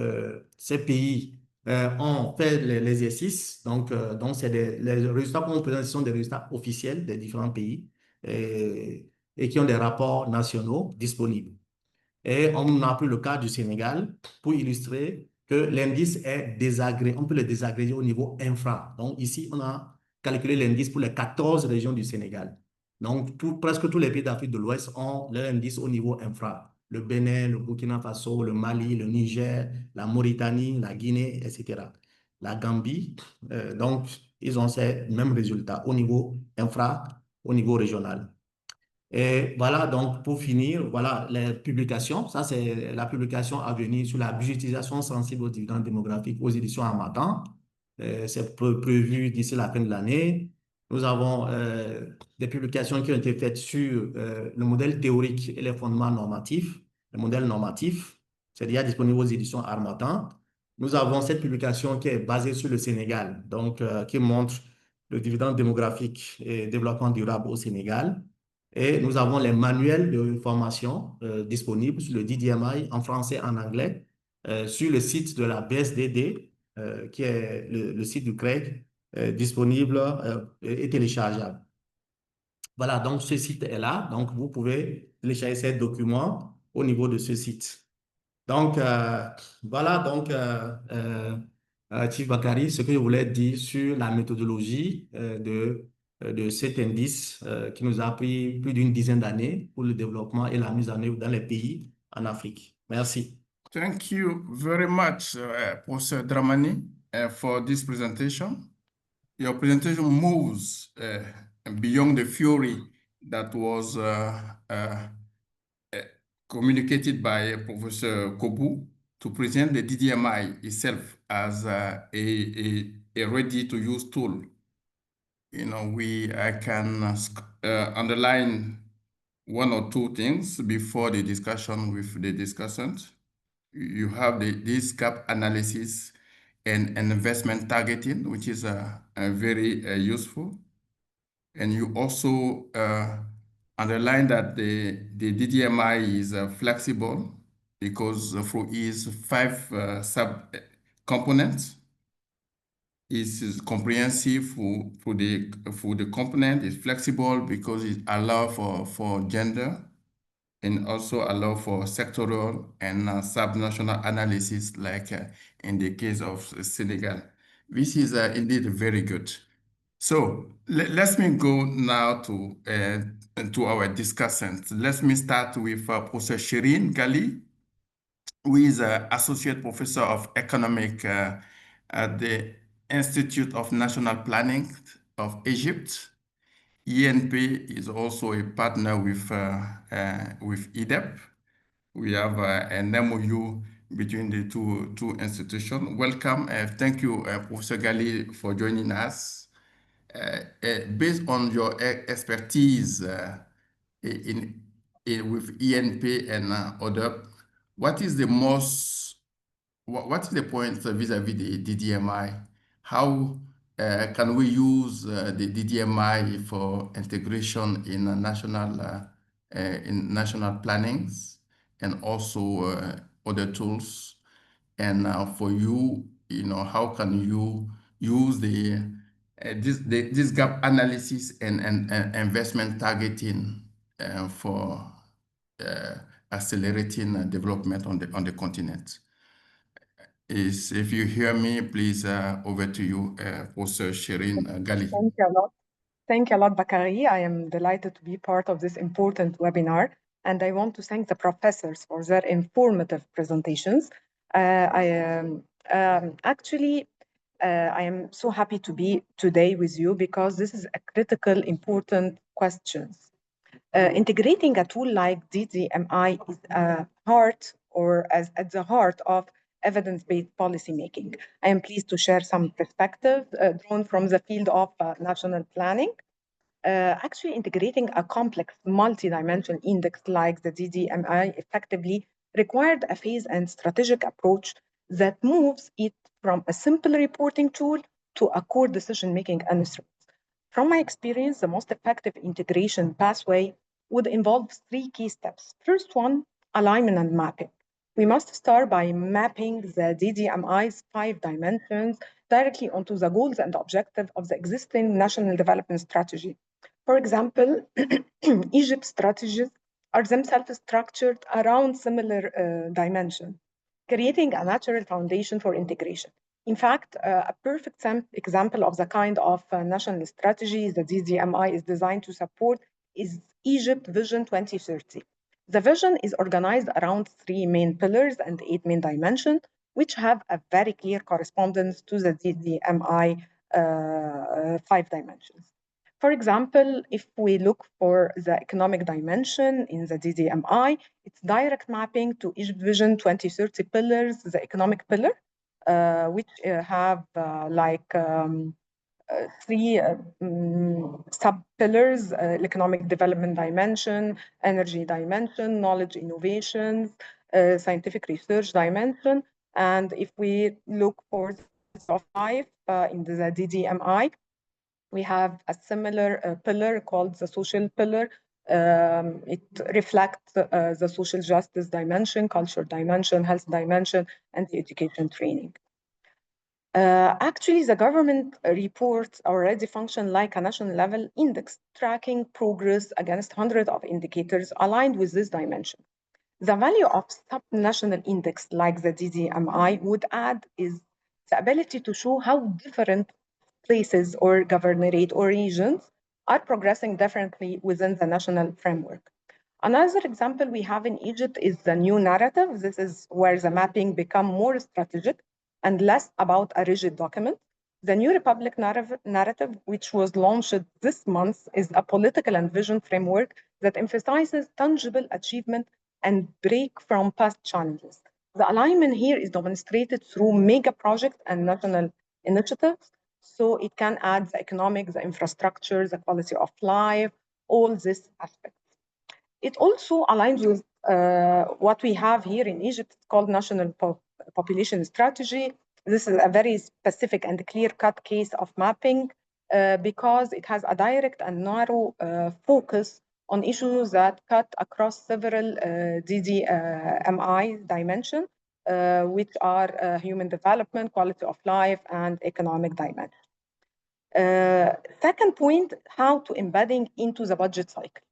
C: ces pays ont fait l'exercice. Donc c'est les résultats qu'on présente sont des résultats officiels des différents pays et qui ont des rapports nationaux disponibles. Et on a pris le cas du Sénégal pour illustrer que l'indice est désagrégé. On peut le désagréger au niveau infra. Donc ici, on a calculé l'indice pour les 14 régions du Sénégal. Donc presque tous les pays d'Afrique de l'Ouest ont leur indice au niveau infra. Le Bénin, le Burkina Faso, le Mali, le Niger, la Mauritanie, la Guinée, etc. La Gambie, donc ils ont ces mêmes résultats au niveau infra, au niveau régional. Et voilà, donc pour finir, voilà les publications. Ça, c'est la publication à venir sur la budgétisation sensible aux dividendes démographiques aux éditions Harmattan. C'est prévu d'ici la fin de l'année. Nous avons des publications qui ont été faites sur le modèle théorique et les fondements normatifs, le modèle normatif. C'est déjà disponible aux éditions Harmattan. Nous avons cette publication qui est basée sur le Sénégal, donc qui montre le dividende démographique et développement durable au Sénégal. Et nous avons les manuels de formation disponibles sur le DDMI en français et en anglais sur le site de la BSDD, qui est le site du CREG, disponible et téléchargeable. Voilà, donc ce site est là. Donc, vous pouvez télécharger ces documents au niveau de ce site. Donc, voilà, donc, Chief Bakary, ce que je voulais dire sur la méthodologie de cet indice qui nous a pris plus d'une dizaine d'années pour le développement et la mise en œuvre dans les pays en Afrique. Merci.
A: Thank you very much, Professor Dramani, for this presentation. Your presentation moves beyond the theory that was communicated by Professor Kobu to present the DDMI itself as a ready-to-use tool. You know, I can underline one or two things before the discussion with the discussant. You have this gap analysis and investment targeting, which is very useful. And you also underline that the DDMI is flexible, because through its 5 sub components, It's comprehensive for the component. It's flexible because it allows for gender and also allow for sectoral and subnational analysis, like in the case of Senegal. This is indeed very good. So let me go now to our discussants. Let me start with Professor Shireen Ghali, who is an associate professor of economic at the Institute of National Planning of Egypt. ENP is also a partner with EDEP. We have an MOU between the two institutions. Welcome. Thank you, Professor Ghali, for joining us. Based on your expertise with ENP and ODEP, what is the point vis-a-vis the DDMI? How can we use the DDMI for integration in national plannings and also other tools? And for you, how can you use this gap analysis and investment targeting for accelerating development on the continent? If you hear me, please, over to you, Professor Shireen Ghali.
D: Thank you a lot. Thank you a lot, Bakary. I am delighted to be part of this important webinar, and I want to thank the professors for their informative presentations. I am so happy to be today with you because this is a critical, important question. Integrating a tool like DDMI is at the heart of evidence-based policymaking. I am pleased to share some perspectives drawn from the field of national planning. Actually, integrating a complex multi-dimensional index like the DDMI effectively required a phase and strategic approach that moves it from a simple reporting tool to a core decision-making instrument. From my experience, the most effective integration pathway would involve 3 key steps. First one, alignment and mapping. We must start by mapping the DDMI's 5 dimensions directly onto the goals and objectives of the existing national development strategy. For example, Egypt's strategies are themselves structured around similar dimensions, creating a natural foundation for integration. In fact, a perfect example of the kind of national strategy the DDMI is designed to support is Egypt Vision 2030. The vision is organized around 3 main pillars and 8 main dimensions, which have a very clear correspondence to the DDMI 5 dimensions. For example, if we look for the economic dimension in the DDMI, it's direct mapping to Egypt Vision 2030 pillars, the economic pillar, which have 3 sub-pillars, economic development dimension, energy dimension, knowledge innovations, scientific research dimension. And if we look for the 5 in the DDMI, we have a similar pillar called the social pillar. It reflects the social justice dimension, culture dimension, health dimension, and the education training. Actually, the government reports already function like a national level index, tracking progress against hundreds of indicators aligned with this dimension. The value of sub-national index like the DDMI would add is the ability to show how different places or governorate or regions are progressing differently within the national framework. Another example we have in Egypt is the new narrative. This is where the mapping become more strategic and less about a rigid document. The New Republic narrative, which was launched this month, is a political and vision framework that emphasizes tangible achievement and break from past challenges. The alignment here is demonstrated through mega projects and national initiatives. So it can add the economic, the infrastructure, the quality of life, all these aspects. It also aligns with what we have here in Egypt. It's called National Population Strategy. This is a very specific and clear-cut case of mapping because it has a direct and narrow focus on issues that cut across several DDMI dimensions, which are human development, quality of life, and economic dimension. Second point, how to embedding into the budget cycle.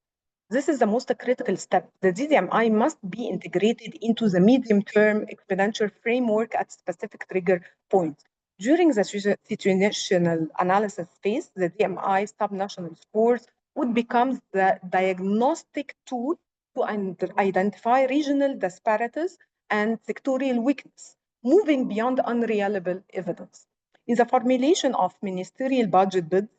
D: This is the most critical step. The DZMI must be integrated into the medium-term expenditure framework at specific trigger points. During the situational analysis phase, the DMI subnational scores would become the diagnostic tool to identify regional disparities and sectorial weakness, moving beyond unreliable evidence. In the formulation of ministerial budget bids,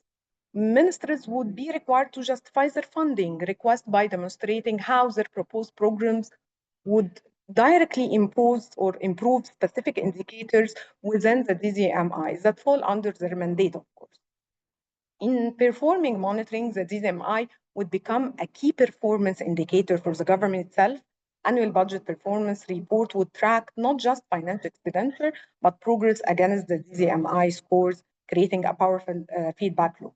D: ministers would be required to justify their funding request by demonstrating how their proposed programs would directly impose or improve specific indicators within the DZMI that fall under their mandate, of course. In performing monitoring, the DZMI would become a key performance indicator for the government itself. Annual budget performance report would track not just financial expenditure, but progress against the DZMI scores, creating a powerful feedback loop.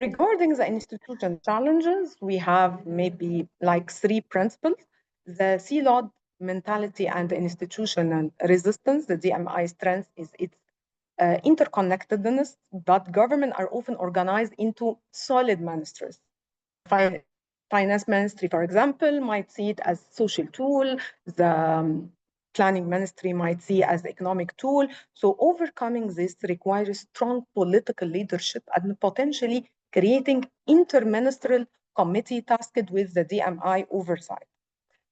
D: Regarding the institution challenges, we have maybe like 3 principles. The siloed mentality and institutional resistance. The DMI strength is its interconnectedness, but government are often organized into solid ministries. Finance ministry, for example, might see it as social tool. The planning ministry might see as economic tool. So overcoming this requires strong political leadership and potentially creating interministerial committee tasked with the DMI oversight.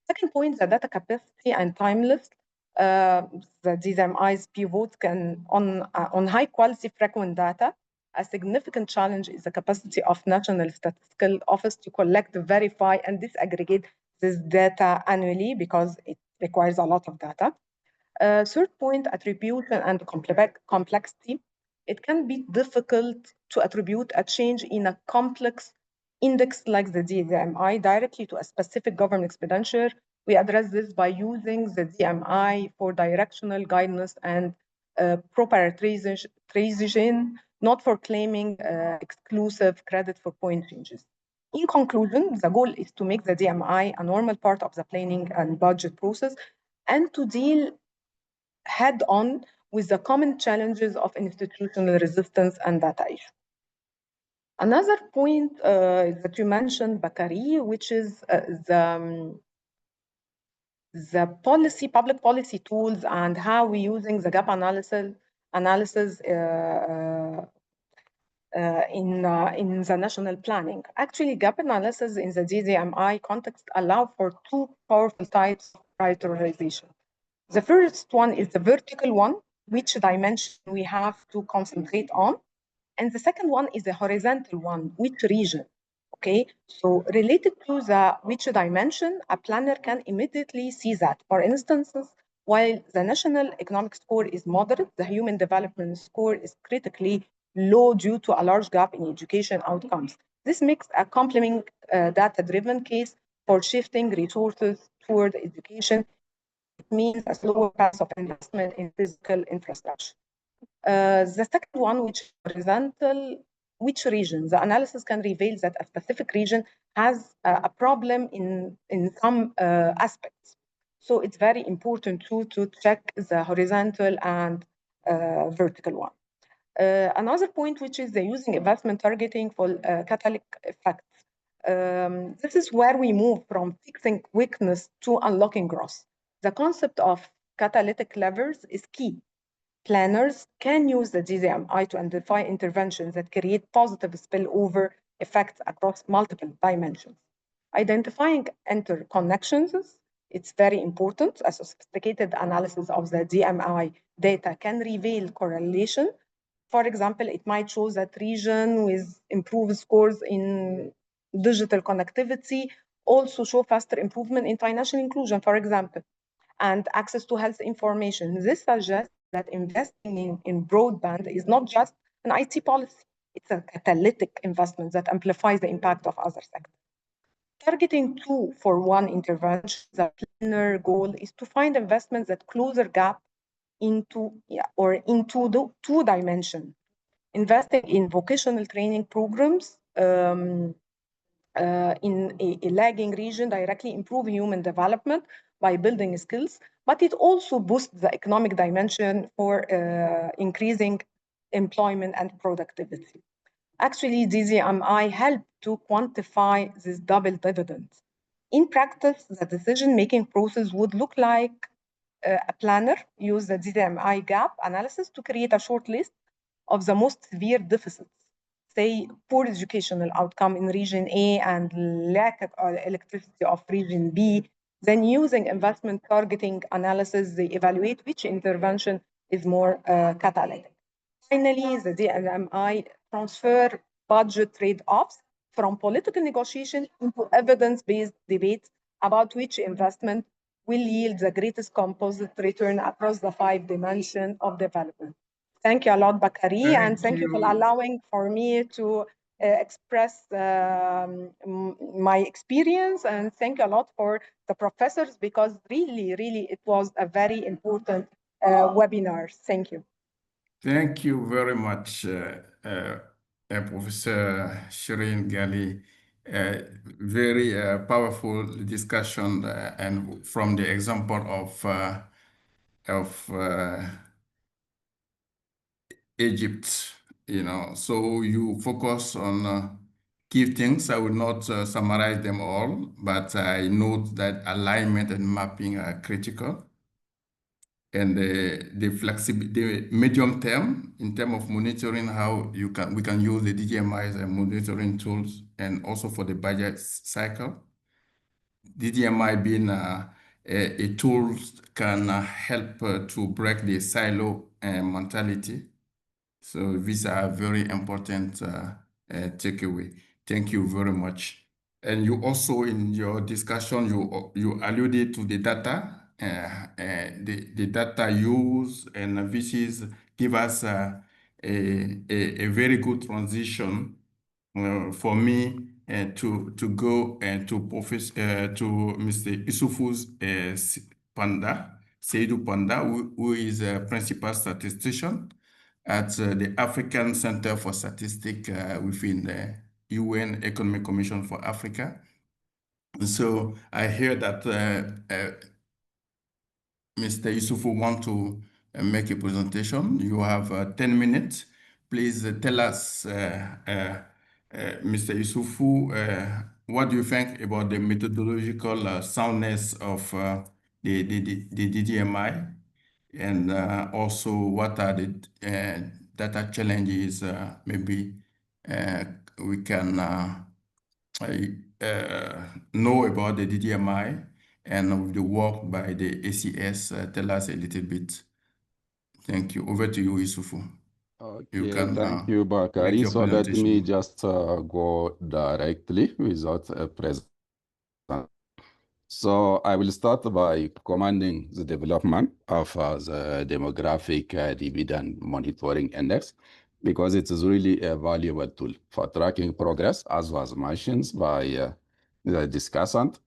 D: Second point, the data capacity and timeless. The DMI's pivots can on high quality frequent data. A significant challenge is the capacity of National Statistical Office to collect, verify, and disaggregate this data annually because it requires a lot of data. Third point, attribution and complexity. It can be difficult to attribute a change in a complex index like the DMI directly to a specific government expenditure. We address this by using the DMI for directional guidance and prioritization, not for claiming exclusive credit for point changes. In conclusion, the goal is to make the DMI a normal part of the planning and budget process and to deal head-on with the common challenges of institutional resistance and data issues. Another point that you mentioned, Bakari, which is the public policy tools and how we're using the gap analysis in the national planning. Actually, gap analysis in the DZMI context allow for 2 powerful types of prioritization. The first one is the vertical one, which dimension we have to concentrate on. And the second one is the horizontal one, which region, okay? So related to the which dimension, a planner can immediately see that. For instance, while the national economic score is moderate, the human development score is critically low due to a large gap in education outcomes. This makes a compelling data-driven case for shifting resources toward education. It means a slower path of investment in physical infrastructure. The second one, which is horizontal, which region? The analysis can reveal that a specific region has a problem in some aspects. So it's very important to check the horizontal and vertical one. Another point, which is the using investment targeting for catalytic effects. This is where we move from fixing weakness to unlocking growth. The concept of catalytic levers is key. Planners can use the DZMI to identify interventions that create positive spillover effects across multiple dimensions. Identifying interconnections, it's very important. A sophisticated analysis of the DMI data can reveal correlation. For example, it might show that region with improved scores in digital connectivity also show faster improvement in financial inclusion, for example, and access to health information. This suggests that investing in broadband is not just an IT policy, it's a catalytic investment that amplifies the impact of other sectors. Targeting 2-for-1 intervention, the planner goal is to find investments that close the gap into the 2 dimensions. Investing in vocational training programs in a lagging region directly improve human development by building skills, but it also boosts the economic dimension for increasing employment and productivity. Actually, DZMI helped to quantify this double dividend. In practice, the decision-making process would look like a planner use the DZMI gap analysis to create a short list of the most severe deficits, say poor educational outcome in region A and lack of electricity of region B. Then using investment targeting analysis, they evaluate which intervention is more catalytic. Finally, the DZMI transfer budget trade-offs from political negotiation into evidence-based debate about which investment will yield the greatest composite return across the 5 dimensions of development. Thank you a lot, Bakari, and thank you for allowing for me to express my experience, and thank you a lot for the professors, because really, really, it was a very important webinar. Thank you.
A: Thank you very much, Professor Shireen Ghali. Very powerful discussion, and from the example of Egypt, so you focus on key things. I will not summarize them all, but I note that alignment and mapping are critical. And the medium term, in terms of monitoring, how we can use the DGMI as a monitoring tools, and also for the budget cycle. DGMI being a tool can help to break the silo mentality. So these are very important takeaway. Thank you very much. And you also, in your discussion, you alluded to the data, the data use, and this is give us a very good transition for me to go to Mr. Issoufou Seydou Panda, who is a principal statistician at the African Center for Statistics within the UN Economic Commission for Africa. So I hear that Mr. Issoufou want to make a presentation. You have 10 minutes. Please tell us, Mr. Issoufou, what do you think about the methodological soundness of the DGMI? And also, what are the data challenges maybe we can know about the DGMI, and with the work by the ACS, tell us a little bit. Thank you. Over to you, Issoufou.
E: Okay, thank you, Bakari. So let me just go directly without a presentation. So I will start by commending the development of the demographic dividend monitoring index, because it is really a valuable tool for tracking progress, as was mentioned by the discussant,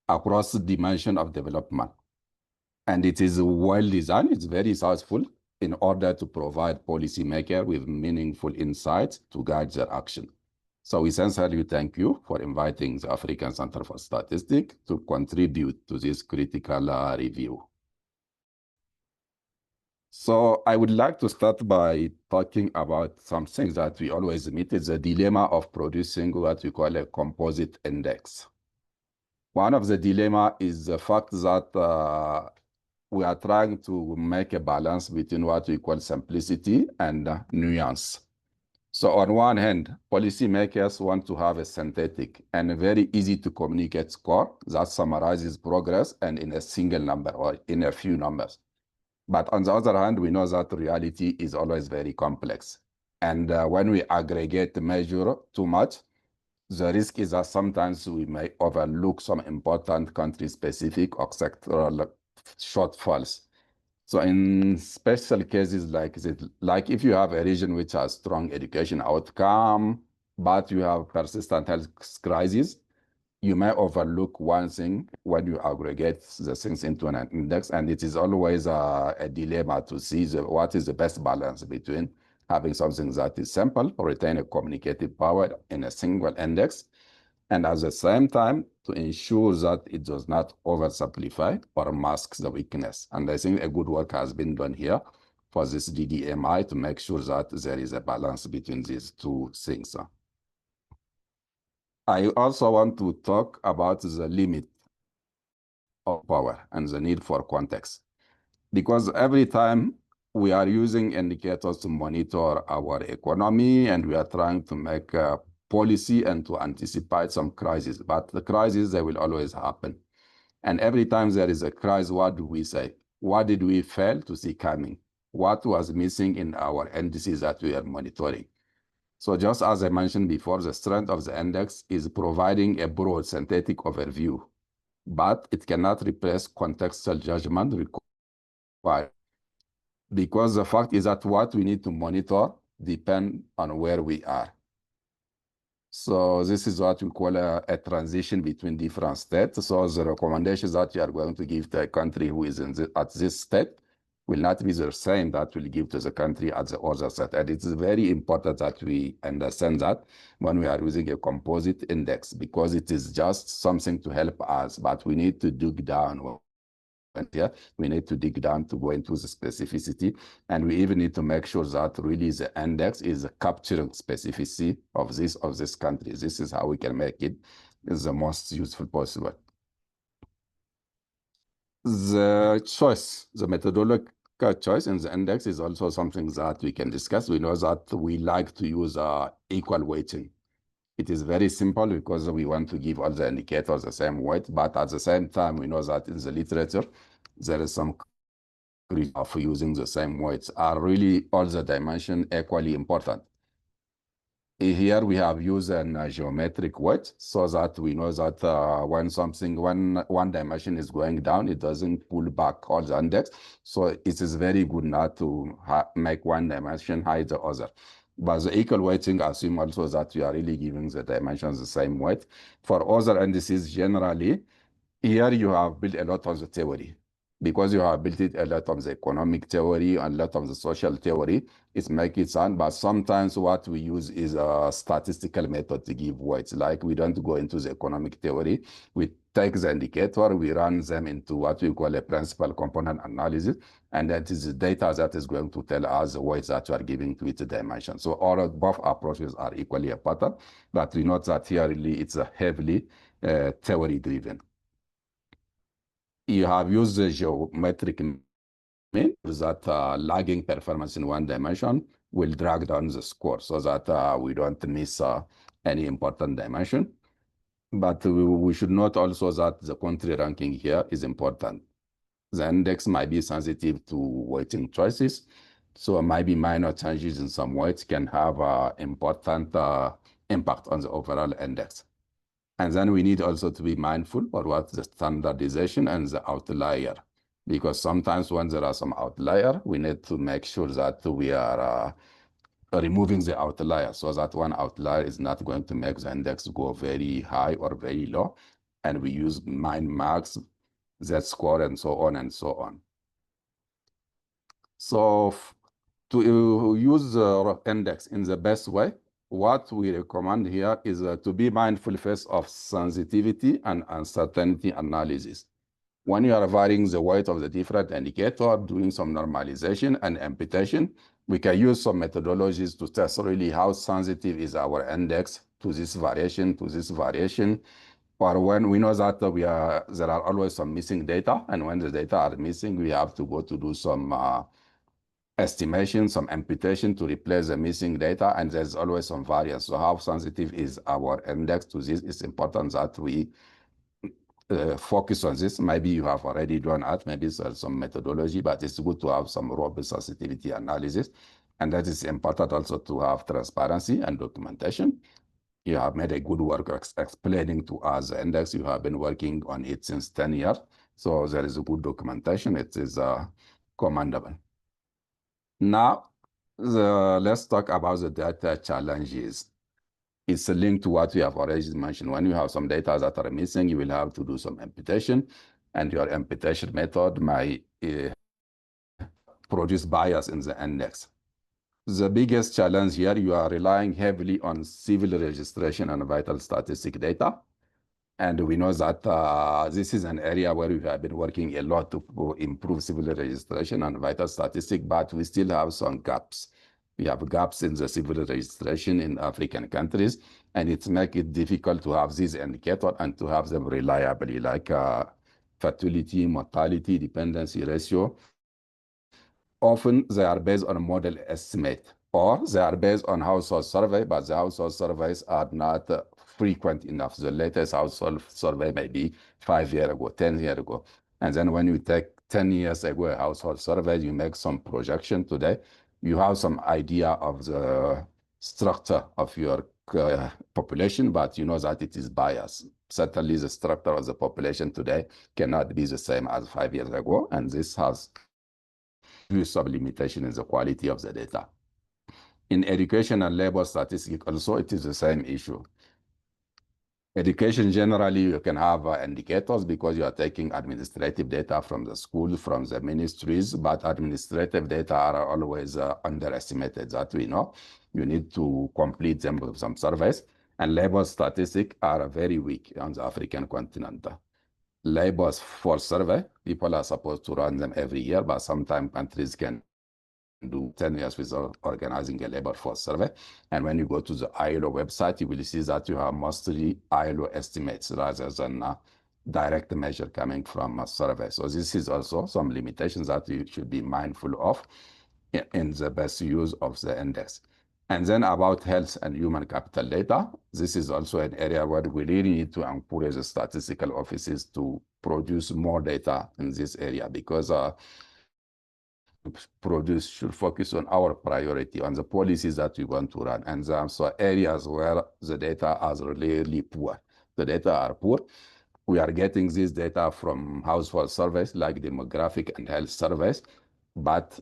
E: across the dimension of development. And it is well designed, it's very thoughtful in order to provide policymakers with meaningful insights to guide their action. So we sincerely thank you for inviting the African Center for Statistics to contribute to this critical review. So I would like to start by talking about some things that we always meet. It's the dilemma of producing what we call a composite index. One of the dilemma is the fact that we are trying to make a balance between what we call simplicity and nuance. So on one hand, policymakers want to have a synthetic and a very easy to communicate score that summarizes progress and in a single number or in a few numbers. But on the other hand, we know that reality is always very complex. And when we aggregate the measure too much, the risk is that sometimes we may overlook some important country-specific or sectoral shortfalls. So in special cases like if you have a region which has strong education outcome, but you have persistent health crisis, you may overlook one thing when you aggregate the things into an index, and it is always a dilemma to see what is the best balance between having something that is simple or retain a communicative power in a single index, and at the same time to ensure that it does not oversimplify or mask the weakness. And I think a good work has been done here for this DDMI to make sure that there is a balance between these two things. I also want to talk about the limit of power and the need for context, because every time we are using indicators to monitor our economy and we are trying to make a policy and to anticipate some crises, but the crises, they will always happen. And every time there is a crisis, what do we say? What did we fail to see coming? What was missing in our indices that we are monitoring? So just as I mentioned before, the strength of the index is providing a broad synthetic overview, but it cannot replace contextual judgment required. Because the fact is that what we need to monitor depends on where we are. So this is what we call a transition between different states. So the recommendations that you are going to give to a country who is at this state will not be the same that will give to the country at the other state. And it's very important that we understand that when we are using a composite index, because it is just something to help us, but we need to dig down. And here we need to dig down to go into the specificity, and we even need to make sure that really the index is capturing specificity of this country. This is how we can make it the most useful possible. The choice, the methodological choice in the index is also something that we can discuss. We know that we like to use equal weighting. It is very simple because we want to give all the indicators the same weight, but at the same time, we know that in the literature, there is some of using the same weights. Are really all the dimensions equally important? Here we have used a geometric weight so that we know that when one dimension is going down, it doesn't pull back all the index. So it is very good not to make one dimension hide the other. But the equal weighting assumes also that you are really giving the dimensions the same weight. For other indices, generally, here you have built a lot of the theory. Because you have built it a lot of the economic theory and a lot of the social theory, it makes it sound, but sometimes what we use is a statistical method to give weights. Like we don't go into the economic theory. We take the indicator, we run them into what we call a principal component analysis, and that is the data that is going to tell us the weights that you are giving to each dimension. So both approaches are equally important, but we note that here really it's a heavily theory driven. You have used the geometric mean that lagging performance in one dimension will drag down the score so that we don't miss any important dimension. But we should note also that the country ranking here is important. The index might be sensitive to weighting choices, so maybe minor changes in some weights can have important impact on the overall index. And then we need also to be mindful of what the standardization and the outlier, because sometimes when there are some outlier, we need to make sure that we are removing the outlier so that one outlier is not going to make the index go very high or very low. And we use min max, z-score, and so on and so on. So to use the index in the best way, what we recommend here is to be mindful first of sensitivity and uncertainty analysis. When you are varying the weight of the different indicator, doing some normalization and imputation, we can use some methodologies to test really how sensitive is our index to this variation, or when we know that there are always some missing data, and when the data are missing, we have to go to do some estimation, some imputation to replace the missing data, and there's always some variance. So how sensitive is our index to this? It's important that we focus on this. Maybe you have already done that, maybe there's some methodology, but it's good to have some robust sensitivity analysis. And that is important also to have transparency and documentation. You have made a good work explaining to us the index. You have been working on it since 10 years. So there is a good documentation. It is commendable. Now, let's talk about the data challenges. It's a link to what we have already mentioned. When you have some data that are missing, you will have to do some imputation, and your imputation method might produce bias in the index. the biggest challenge here, you are relying heavily on civil registration and vital statistic data. And we know that this is an area where we have been working a lot to improve civil registration and vital statistic, but we still have some gaps. We have gaps in the civil registration in African countries, and it makes it difficult to have these indicators and to have them reliably, like fertility, mortality, dependency ratio. Often they are based on a model estimate, or they are based on household survey, but the household surveys are not frequent enough. The latest household survey may be 5 years ago, 10 years ago. And then when you take 10 years ago a household survey, you make some projection today, you have some idea of the structure of your population, but you know that it is biased. Certainly the structure of the population today cannot be the same as 5 years ago, and this has some limitation in the quality of the data. In education and labor statistics also, it is the same issue. Education, generally, you can have indicators because you are taking administrative data from the school, from the ministries, but administrative data are always underestimated, that we know. You need to complete them with some surveys, and labor statistics are very weak on the African continent. Labor force survey, people are supposed to run them every year, but sometimes countries can do 10 years without organizing a labor force survey. And when you go to the ILO website, you will see that you have mostly ILO estimates rather than direct measure coming from a survey. So this is also some limitations that you should be mindful of in the best use of the index. And then about health and human capital data, this is also an area where we really need to encourage the statistical offices to produce more data in this area, because should focus on our priority, on the policies that we want to run. And there are also areas where the data are really poor. The data are poor. We are getting this data from household surveys like demographic and health surveys, but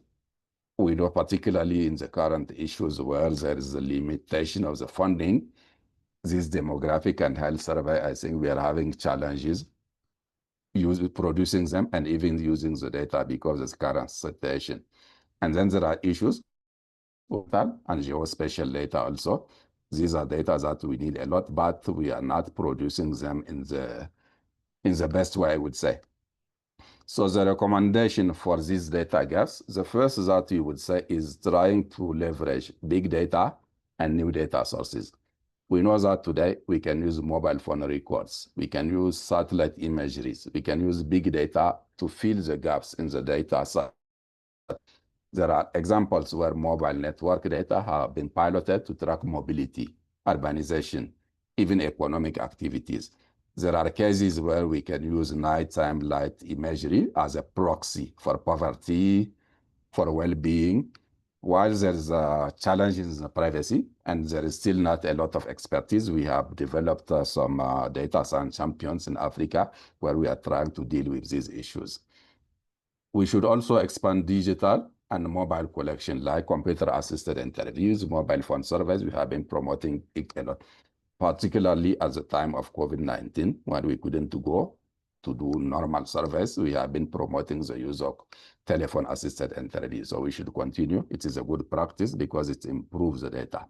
E: we know particularly in the current issues where there is a limitation of the funding, this demographic and health survey, I think we are having challenges producing them and even using the data because of the current situation. And then there are issues and geospatial data also. These are data that we need a lot, but we are not producing them in the best way, I would say. So the recommendation for these data gaps, the first that we would say is trying to leverage big data and new data sources. We know that today we can use mobile phone records, we can use satellite imageries, we can use big data to fill the gaps in the data set. There are examples where mobile network data have been piloted to track mobility, urbanization, even economic activities. There are cases where we can use nighttime light imagery as a proxy for poverty, for well-being. While there's challenges in privacy and there is still not a lot of expertise, we have developed some data science champions in Africa where we are trying to deal with these issues. We should also expand digital and mobile collection like computer-assisted interviews, mobile phone surveys. We have been promoting it a lot, particularly at the time of COVID-19 when we couldn't go to do normal surveys. We have been promoting the use of telephone-assisted interviews. So we should continue. It is a good practice because it improves the data.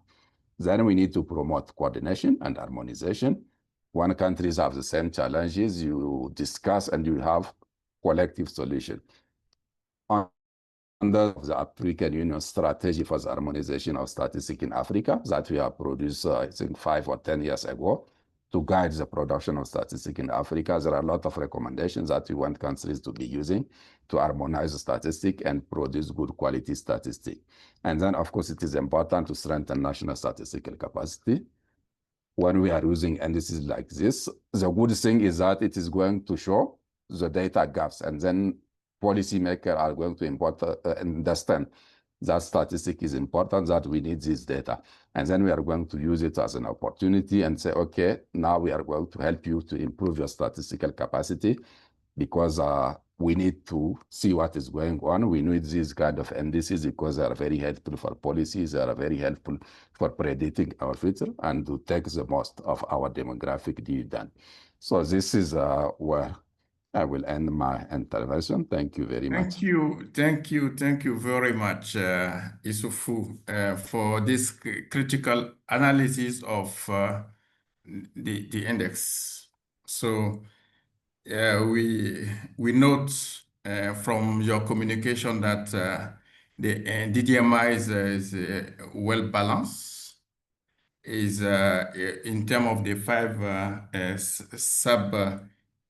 E: Then we need to promote coordination and harmonization. When countries have the same challenges, you discuss and you have collective solution. Under the African Union strategy for the harmonization of statistics in Africa that we have produced, I think 5 or 10 years ago, to guide the production of statistics in Africa, there are a lot of recommendations that we want countries to be using to harmonize the statistics and produce good quality statistics. And then, of course, it is important to strengthen national statistical capacity. When we are using indices like this, the good thing is that it is going to show the data gaps, and then policymakers are going to understand that statistic is important, that we need this data. And then we are going to use it as an opportunity and say, okay, now we are going to help you to improve your statistical capacity because we need to see what is going on. We need these kind of indices because they are very helpful for policies, they are very helpful for predicting our future and to take the most of our demographic dividend. So this is where I will end my intervention. Thank you very much.
A: Thank you very much, Issoufou, for this critical analysis of the index. So we note from your communication that the DDMI is well balanced, is in terms of the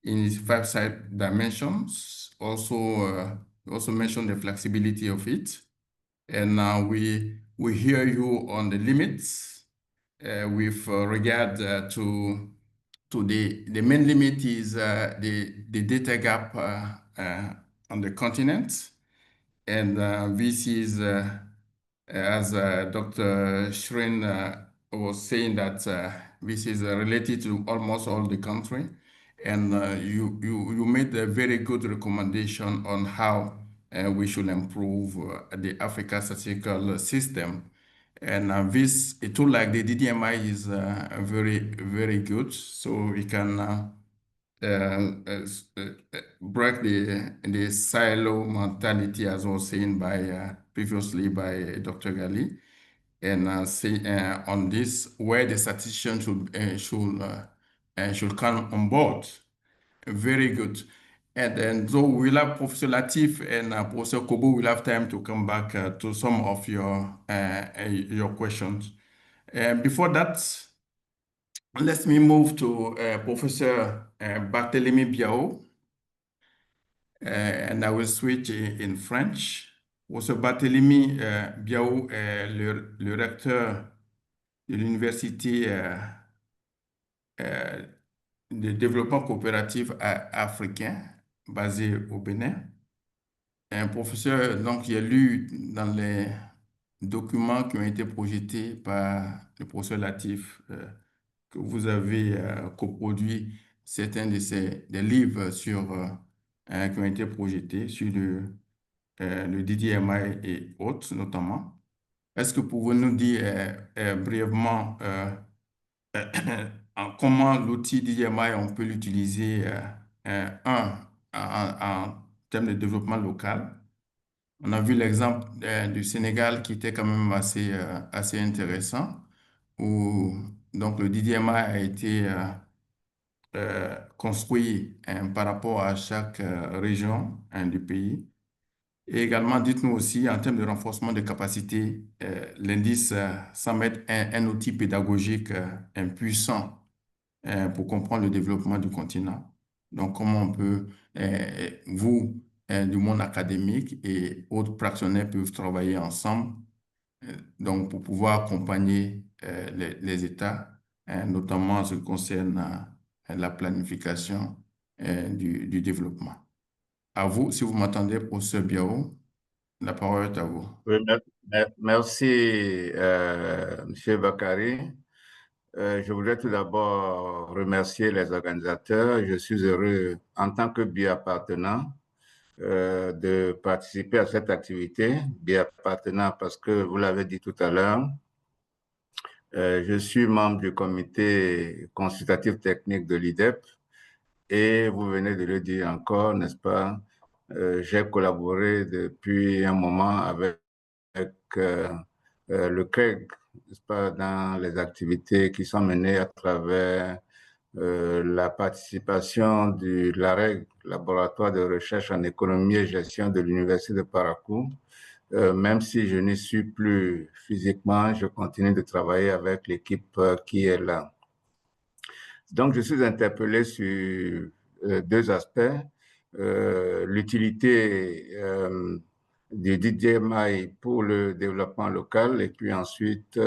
A: in its 5 side dimensions. Also mention the flexibility of it, and we hear you on the limits with regard to the main limit is the data gap on the continent, and this is as Dr. Shrin was saying that this is related to almost all the country, and you made a very good recommendation on how we should improve the Africa statistical system. And this, a tool like the DDMI is very, very good. So we can break the silo mentality, as was seen by previously by Dr. Gali, and say on this where the statistician should come on board. Very good. And then so we'll have Professor Latif and Professor Kobo will have time to come back to some of your questions. Before that, let me move to Professor Barthélemy Biao, and I will switch in French. Professor Barthélemy Biao est le recteur de l'Université de développement coopératif africain basé au Bénin. Un professeur, donc, il a lu dans les documents qui ont été projetés par le professeur Latif, que vous avez coproduit certains des livres qui ont été projetés sur le DDMI et autres notamment. Est-ce que pouvez-vous nous dire brièvement comment l'outil DDMI, on peut l'utiliser en termes de développement local? On a vu l'exemple du Sénégal qui était quand même assez intéressant, où donc le DDMI a été construit par rapport à chaque région du pays. Et également, dites-nous aussi, en termes de renforcement de capacité, l'indice semble être un outil pédagogique puissant pour comprendre le développement du continent. Donc, comment on peut, vous, du monde académique et autres practitionnaires peuvent travailler ensemble donc pour pouvoir accompagner les États, notamment en ce qui concerne la planification du développement. À vous, si vous m'entendez, professeur Biao, la parole est à vous.
F: Oui, merci, M. Bakary. Je voudrais tout d'abord remercier les organisateurs. Je suis heureux, en tant que bioappartenant, de participer à cette activité. Bioappartenant parce que, vous l'avez dit tout à l'heure, je suis membre du comité consultatif technique de l'IDEP et vous venez de le dire encore, n'est-ce pas? J'ai collaboré depuis un moment avec le CREG, n'est-ce pas, dans les activités qui sont menées à travers la participation du LAREG, Laboratoire de recherche en économie et gestion de l'Université de Parakou. Même si je n'y suis plus physiquement, je continue de travailler avec l'équipe qui est là. Donc, je suis interpellé sur 2 aspects. L'utilité du DDMI pour le développement local et puis ensuite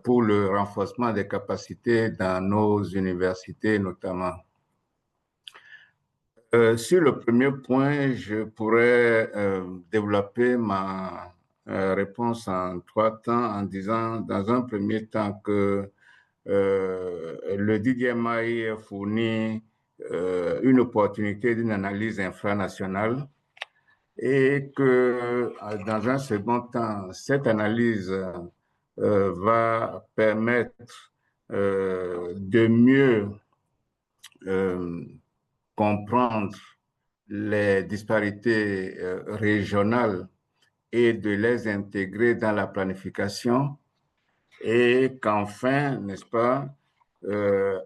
F: pour le renforcement des capacités dans nos universités notamment. Sur le premier point, je pourrais développer ma réponse en 3 temps en disant dans un premier temps que le DDMI fournit une opportunité d'une analyse infranationale et que dans un second temps, cette analyse va permettre de mieux comprendre les disparités régionales et de les intégrer dans la planification, et qu'enfin, n'est-ce pas,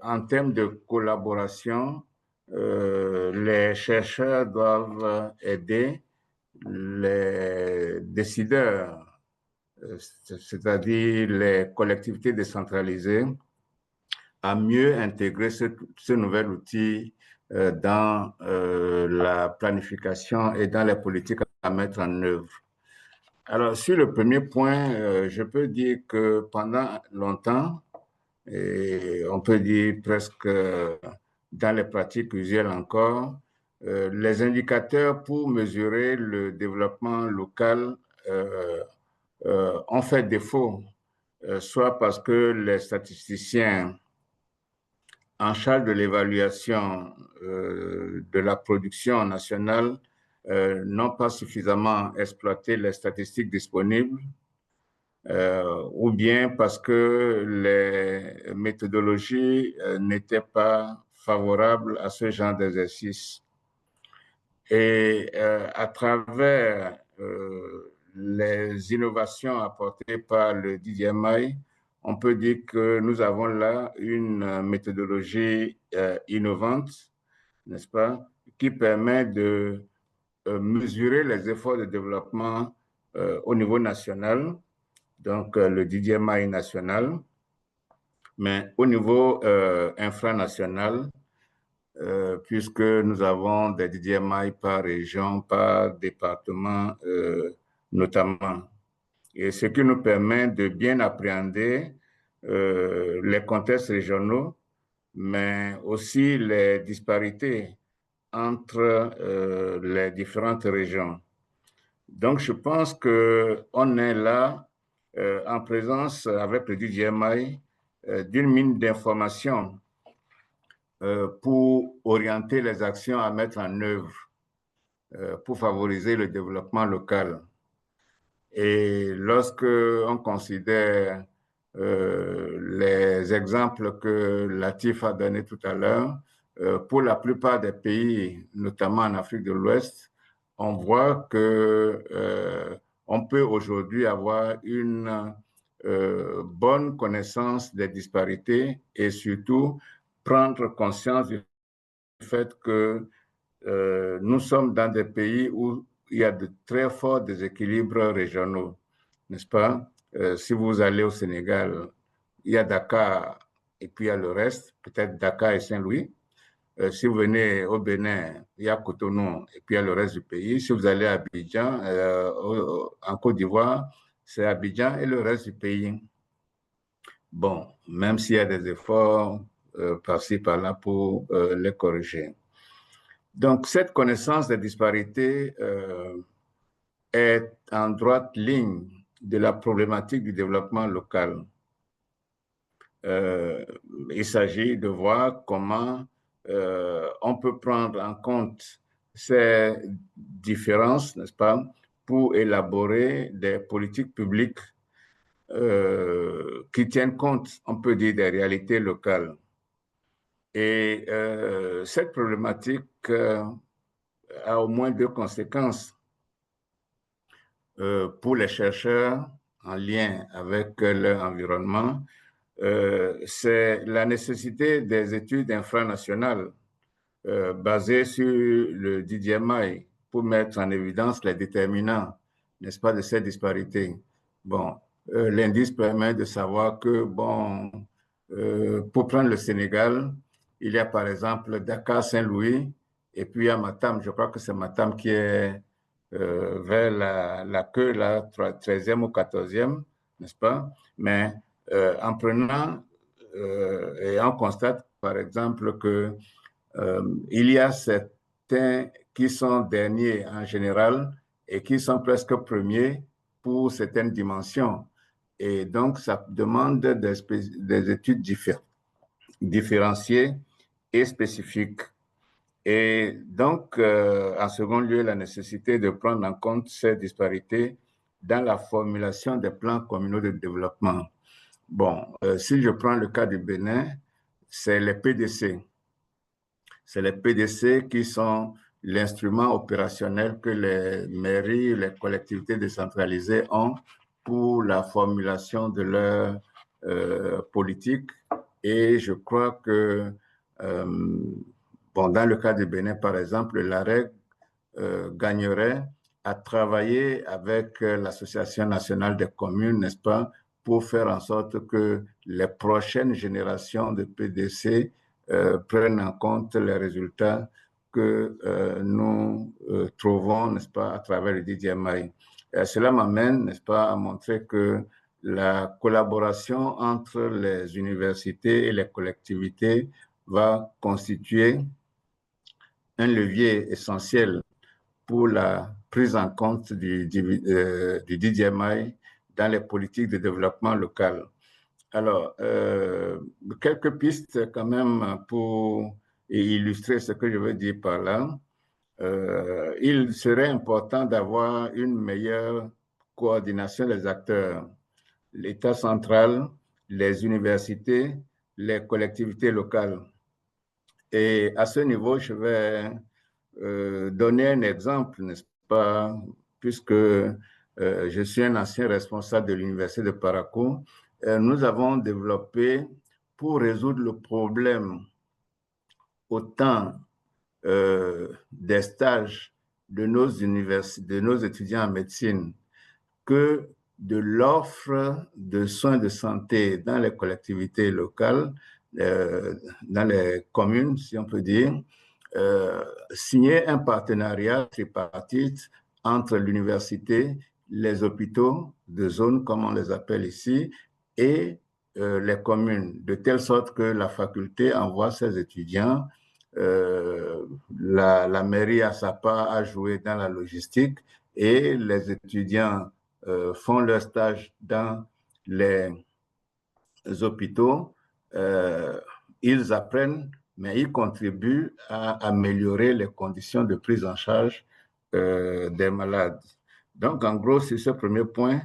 F: en termes de collaboration, les chercheurs doivent aider les décideurs, c'est-à-dire les collectivités décentralisées, à mieux intégrer ce nouvel outil dans la planification et dans les politiques à mettre en œuvre. Alors, sur le premier point, je peux dire que pendant longtemps, et on peut dire presque dans les pratiques usuelles encore, les indicateurs pour mesurer le développement local ont fait défaut, soit parce que les statisticiens en charge de l'évaluation de la production nationale n'ont pas suffisamment exploité les statistiques disponibles, ou bien parce que les méthodologies n'étaient pas favorables à ce genre d'exercice. Et à travers les innovations apportées par le DDMI, on peut dire que nous avons là une méthodologie innovante, n'est-ce pas, qui permet de mesurer les efforts de développement au niveau national, donc le DDMI national, mais au niveau infranational, puisque nous avons des DDMI par région, par département notamment. Et ce qui nous permet de bien appréhender les contextes régionaux, mais aussi les disparités entre les différentes régions. Donc, je pense qu'on est là en présence avec le DDMI d'une mine d'informations pour orienter les actions à mettre en œuvre pour favoriser le développement local. Et lorsque on considère les exemples que Latif a donnés tout à l'heure, pour la plupart des pays, notamment en Afrique de l'Ouest, on voit que on peut aujourd'hui avoir une bonne connaissance des disparités et surtout prendre conscience du fait que nous sommes dans des pays où il y a de très forts déséquilibres régionaux, n'est-ce pas? Si vous allez au Sénégal, il y a Dakar et puis il y a le reste, peut-être Dakar et Saint-Louis. Si vous venez au Bénin, il y a Cotonou et puis il y a le reste du pays. Si vous allez à Abidjan, en Côte d'Ivoire, c'est Abidjan et le reste du pays. Bon, même s'il y a des efforts par-ci, par-là pour les corriger. Donc, cette connaissance des disparités est en droite ligne de la problématique du développement local. Il s'agit de voir comment on peut prendre en compte ces différences, n'est-ce pas, pour élaborer des politiques publiques qui tiennent compte, on peut dire, des réalités locales. Et cette problématique a au moins deux conséquences pour les chercheurs en lien avec leur environnement. C'est la nécessité des études infranationales basées sur le DDMI pour mettre en évidence les déterminants, n'est-ce pas, de ces disparités. Bon, l'indice permet de savoir que, bon, pour prendre le Sénégal, il y a par exemple Dakar-Saint-Louis et puis à Matam, je crois que c'est Matam qui est vers la queue, la 13e ou 14e, n'est-ce pas? Mais en prenant et on constate par exemple que il y a certains qui sont derniers en général et qui sont presque premiers pour certaines dimensions. Et donc, ça demande des études différenciées et spécifiques. Et donc, en second lieu, la nécessité de prendre en compte ces disparités dans la formulation des plans communaux de développement. Bon, si je prends le cas du Bénin, c'est les PDC. c'est les PDC qui sont l'instrument opérationnel que les mairies, les collectivités décentralisées ont pour la formulation de leur politique. Et je crois que, bon, dans le cas du Bénin, par exemple, l'AREG gagnerait à travailler avec l'Association nationale des communes, n'est-ce pas, pour faire en sorte que les prochaines générations de PDC prennent en compte les résultats que nous trouvons, n'est-ce pas, à travers le DDMI. Cela m'amène, n'est-ce pas, à montrer que la collaboration entre les universités et les collectivités va constituer un levier essentiel pour la prise en compte du DDMI dans les politiques de développement local. Alors, quelques pistes quand même pour illustrer ce que je veux dire par là. Il serait important d'avoir une meilleure coordination des acteurs, l'État central, les universités, les collectivités locales. Et à ce niveau, je vais donner un exemple, n'est-ce pas, puisque je suis un ancien responsable de l'Université de Parakou. Nous avons développé, pour résoudre le problème autant des stages de nos étudiants en médecine que de l'offre de soins de santé dans les collectivités locales, dans les communes, si on peut dire, signer un partenariat tripartite entre l'université, les hôpitaux de zone, comme on les appelle ici, et les communes, de telle sorte que la faculté envoie ses étudiants, la mairie a sa part à jouer dans la logistique et les étudiants font leur stage dans les hôpitaux. Ils apprennent, mais ils contribuent à améliorer les conditions de prise en charge des malades. Donc, en gros, c'est ce premier point.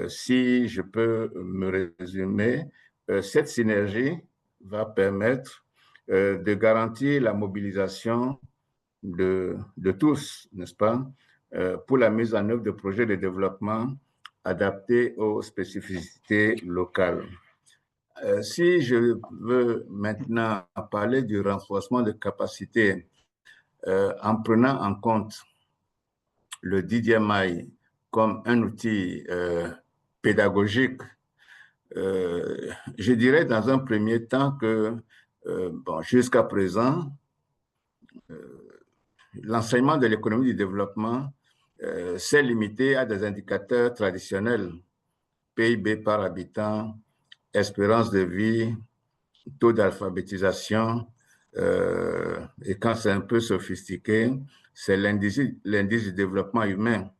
F: Si je peux me résumer, cette synergie va permettre de garantir la mobilisation de tous, n'est-ce pas, pour la mise en œuvre de projets de développement adaptés aux spécificités locales. Si je veux maintenant parler du renforcement de capacités en prenant en compte le DDMI comme un outil pédagogique, je dirais dans un premier temps que bon, jusqu'à présent, l'enseignement de l'économie du développement s'est limité à des indicateurs traditionnels, PIB par habitant, espérance de vie, taux d'alphabétisation, et quand c'est un peu sophistiqué, c'est l'indice du développement humain.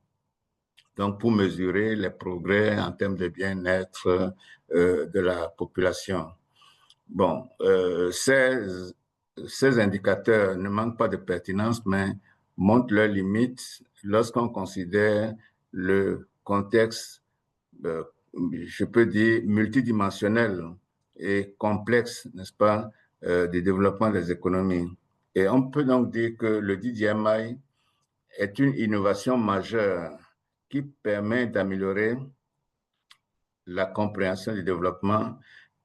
F: Donc, pour mesurer les progrès en termes de bien-être de la population. Bon, ces indicateurs ne manquent pas de pertinence, mais montrent leurs limites lorsqu'on considère le contexte, je peux dire, multidimensionnel et complexe, n'est-ce pas, du développement des économies. Et on peut donc dire que le DDMI est une innovation majeure qui permet d'améliorer la compréhension du développement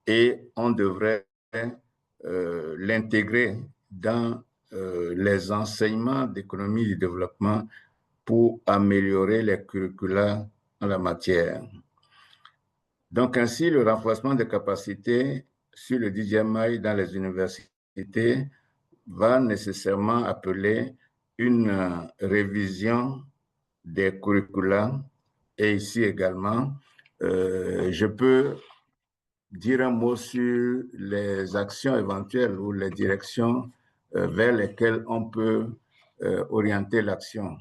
F: et on devrait l'intégrer dans les enseignements d'économie du développement pour améliorer les curricula en la matière. Donc ainsi, le renforcement des capacités sur le DDMI dans les universités va nécessairement appeler une révision des curricula et ici également, je peux dire un mot sur les actions éventuelles ou les directions vers lesquelles on peut orienter l'action.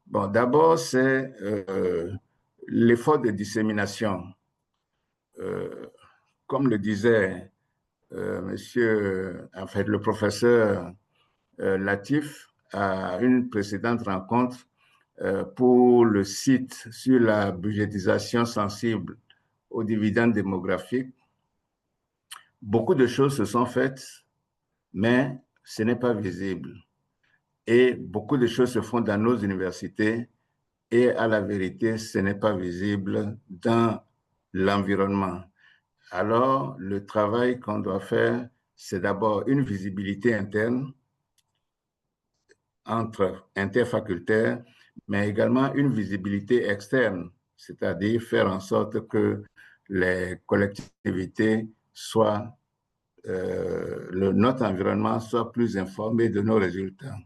F: Bon, d'abord, c'est l'effort de dissémination. Comme le disait le professeur Latif à une précédente rencontre pour le site sur la budgétisation sensible aux dividendes démographiques, beaucoup de choses se sont faites, mais ce n'est pas visible. Et beaucoup de choses se font dans nos universités et à la vérité, ce n'est pas visible dans l'environnement. Alors, le travail qu'on doit faire, c'est d'abord une visibilité interne entre interfacultaires, mais également une visibilité externe, c'est-à-dire faire en sorte que les collectivités soient, notre environnement soit plus informé de nos résultats.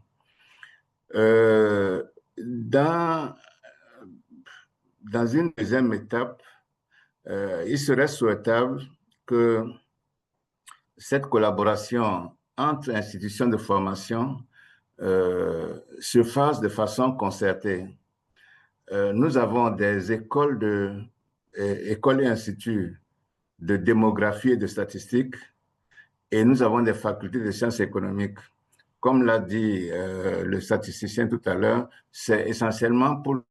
F: Dans une deuxième étape, il serait souhaitable que cette collaboration entre institutions de formation se fasse de façon concertée. Nous avons des écoles et instituts de démographie et de statistique, et nous avons des facultés de sciences économiques. Comme l'a dit le statisticien tout à l'heure, c'est essentiellement pour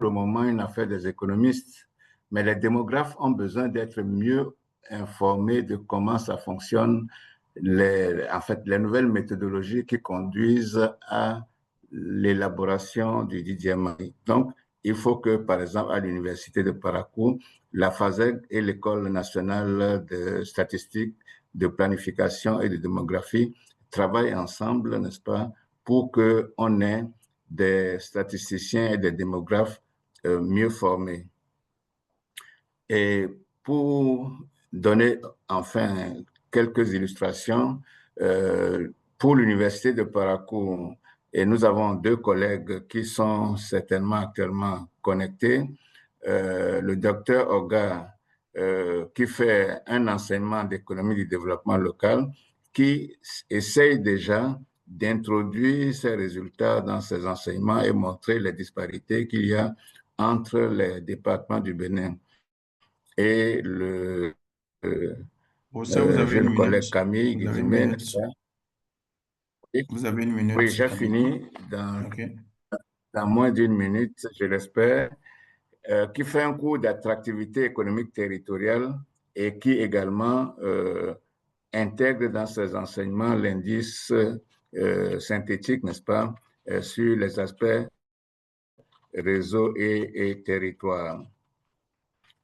F: le moment une affaire des économistes, mais les démographes ont besoin d'être mieux informés de comment ça fonctionne, en fait, les nouvelles méthodologies qui conduisent à l'élaboration du DDMI. Donc, il faut que, par exemple, à l'Université de Parakou, la FASEG et l'École nationale de statistique, de planification et de démographie travaillent ensemble, n'est-ce pas, pour qu'on ait des statisticiens et des démographes mieux formés. Et pour donner enfin quelques illustrations, pour l'Université de Parakou, et nous avons deux collègues qui sont certainement actuellement connectés, le docteur Oga, qui fait un enseignement d'économie du développement local, qui essaye déjà d'introduire ces résultats dans ses enseignements et montrer les disparités qu'il y a entre les départements du Bénin. Et le jeune collègue Camille Guizimé,
A: vous avez une minute.
F: Oui, j'ai fini dans moins d'une minute, je l'espère, qui fait un cours d'attractivité économique territoriale et qui également intègre dans ses enseignements l'indice synthétique, n'est-ce pas, sur les aspects réseau et territoire.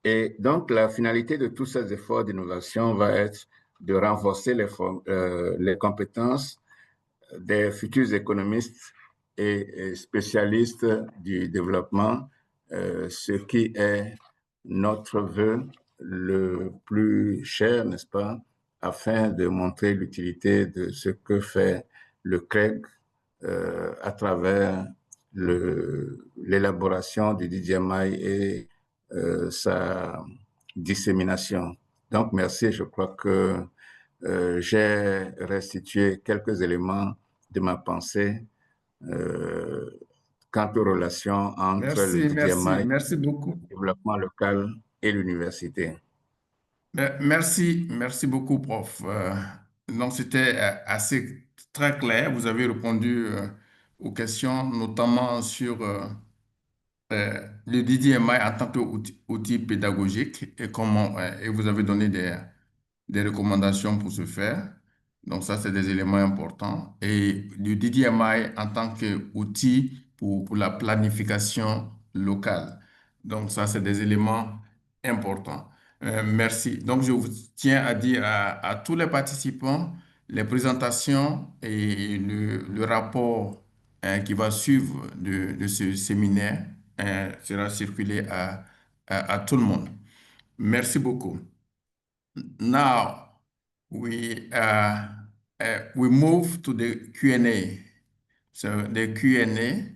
F: Et donc, la finalité de tous ces efforts d'innovation va être de renforcer les compétences des futurs économistes et spécialistes du développement, ce qui est notre vœu le plus cher, n'est-ce pas, afin de montrer l'utilité de ce que fait le CREG à travers l'élaboration du DDMI et sa dissémination. Donc, merci. Je crois que j'ai restitué quelques éléments de ma pensée quant aux relations entre le DDMI, le développement local et l'université.
A: Merci beaucoup, prof. Donc, c'était assez très clair. Vous avez répondu aux questions, notamment sur le DDMI en tant qu'outil pédagogique et comment, et vous avez donné des recommandations pour ce faire. Donc, ça, c'est des éléments importants. Et le DDMI en tant qu'outil pour la planification locale. Donc, ça, c'est des éléments importants. Merci. Donc, je vous tiens à dire à tous les participants, les présentations et le rapport qui va suivre de ce séminaire sera circulé à tout le monde. Merci beaucoup. Now, we move to the Q&A. So the Q&A,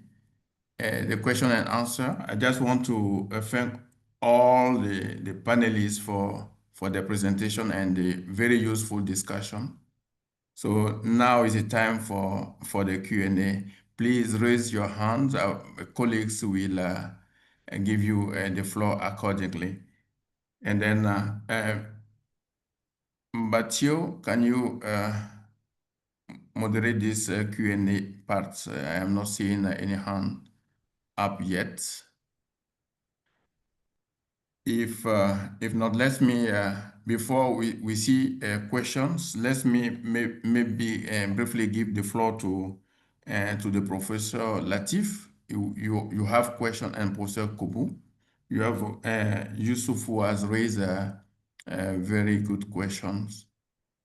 A: the question and answer. I just want to thank all the panelists for their presentation and the very useful discussion. So now is the time for the Q&A. Please raise your hands. Our colleagues will give you the floor accordingly. And then, Mathieu, can you moderate this Q&A part? I am not seeing any hand up yet. If not, let me before we see questions, let me maybe briefly give the floor to the Professor Latif. You have question, and Professor Kobu. You have Yusuf, who has raised very good questions,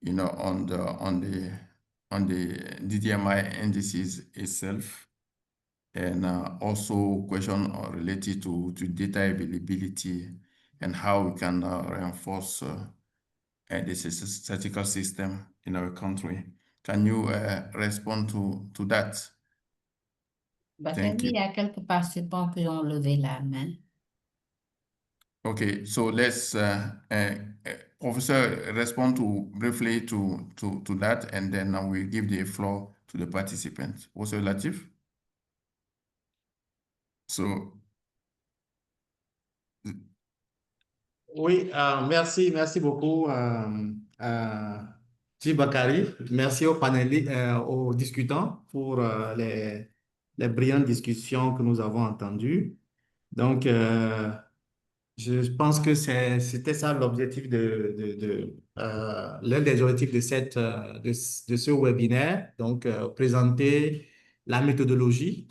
A: on the DDMI indices itself, and also question related to data availability and how we can reinforce the statistical system in our country. Can you respond to that? Thank
G: Il y
A: you.
G: a quelques participants qui ont levé la main.
A: Okay, so let's Professor respond briefly to that, and then we'll give the floor to the participants. Professor Latif? So,
C: Oui, merci beaucoup, Bakari. Merci aux panélistes, aux discutants pour les brillantes discussions que nous avons entendues. Donc, je pense que c'était ça l'objectif l'un des objectifs de ce webinaire. Donc, présenter la méthodologie,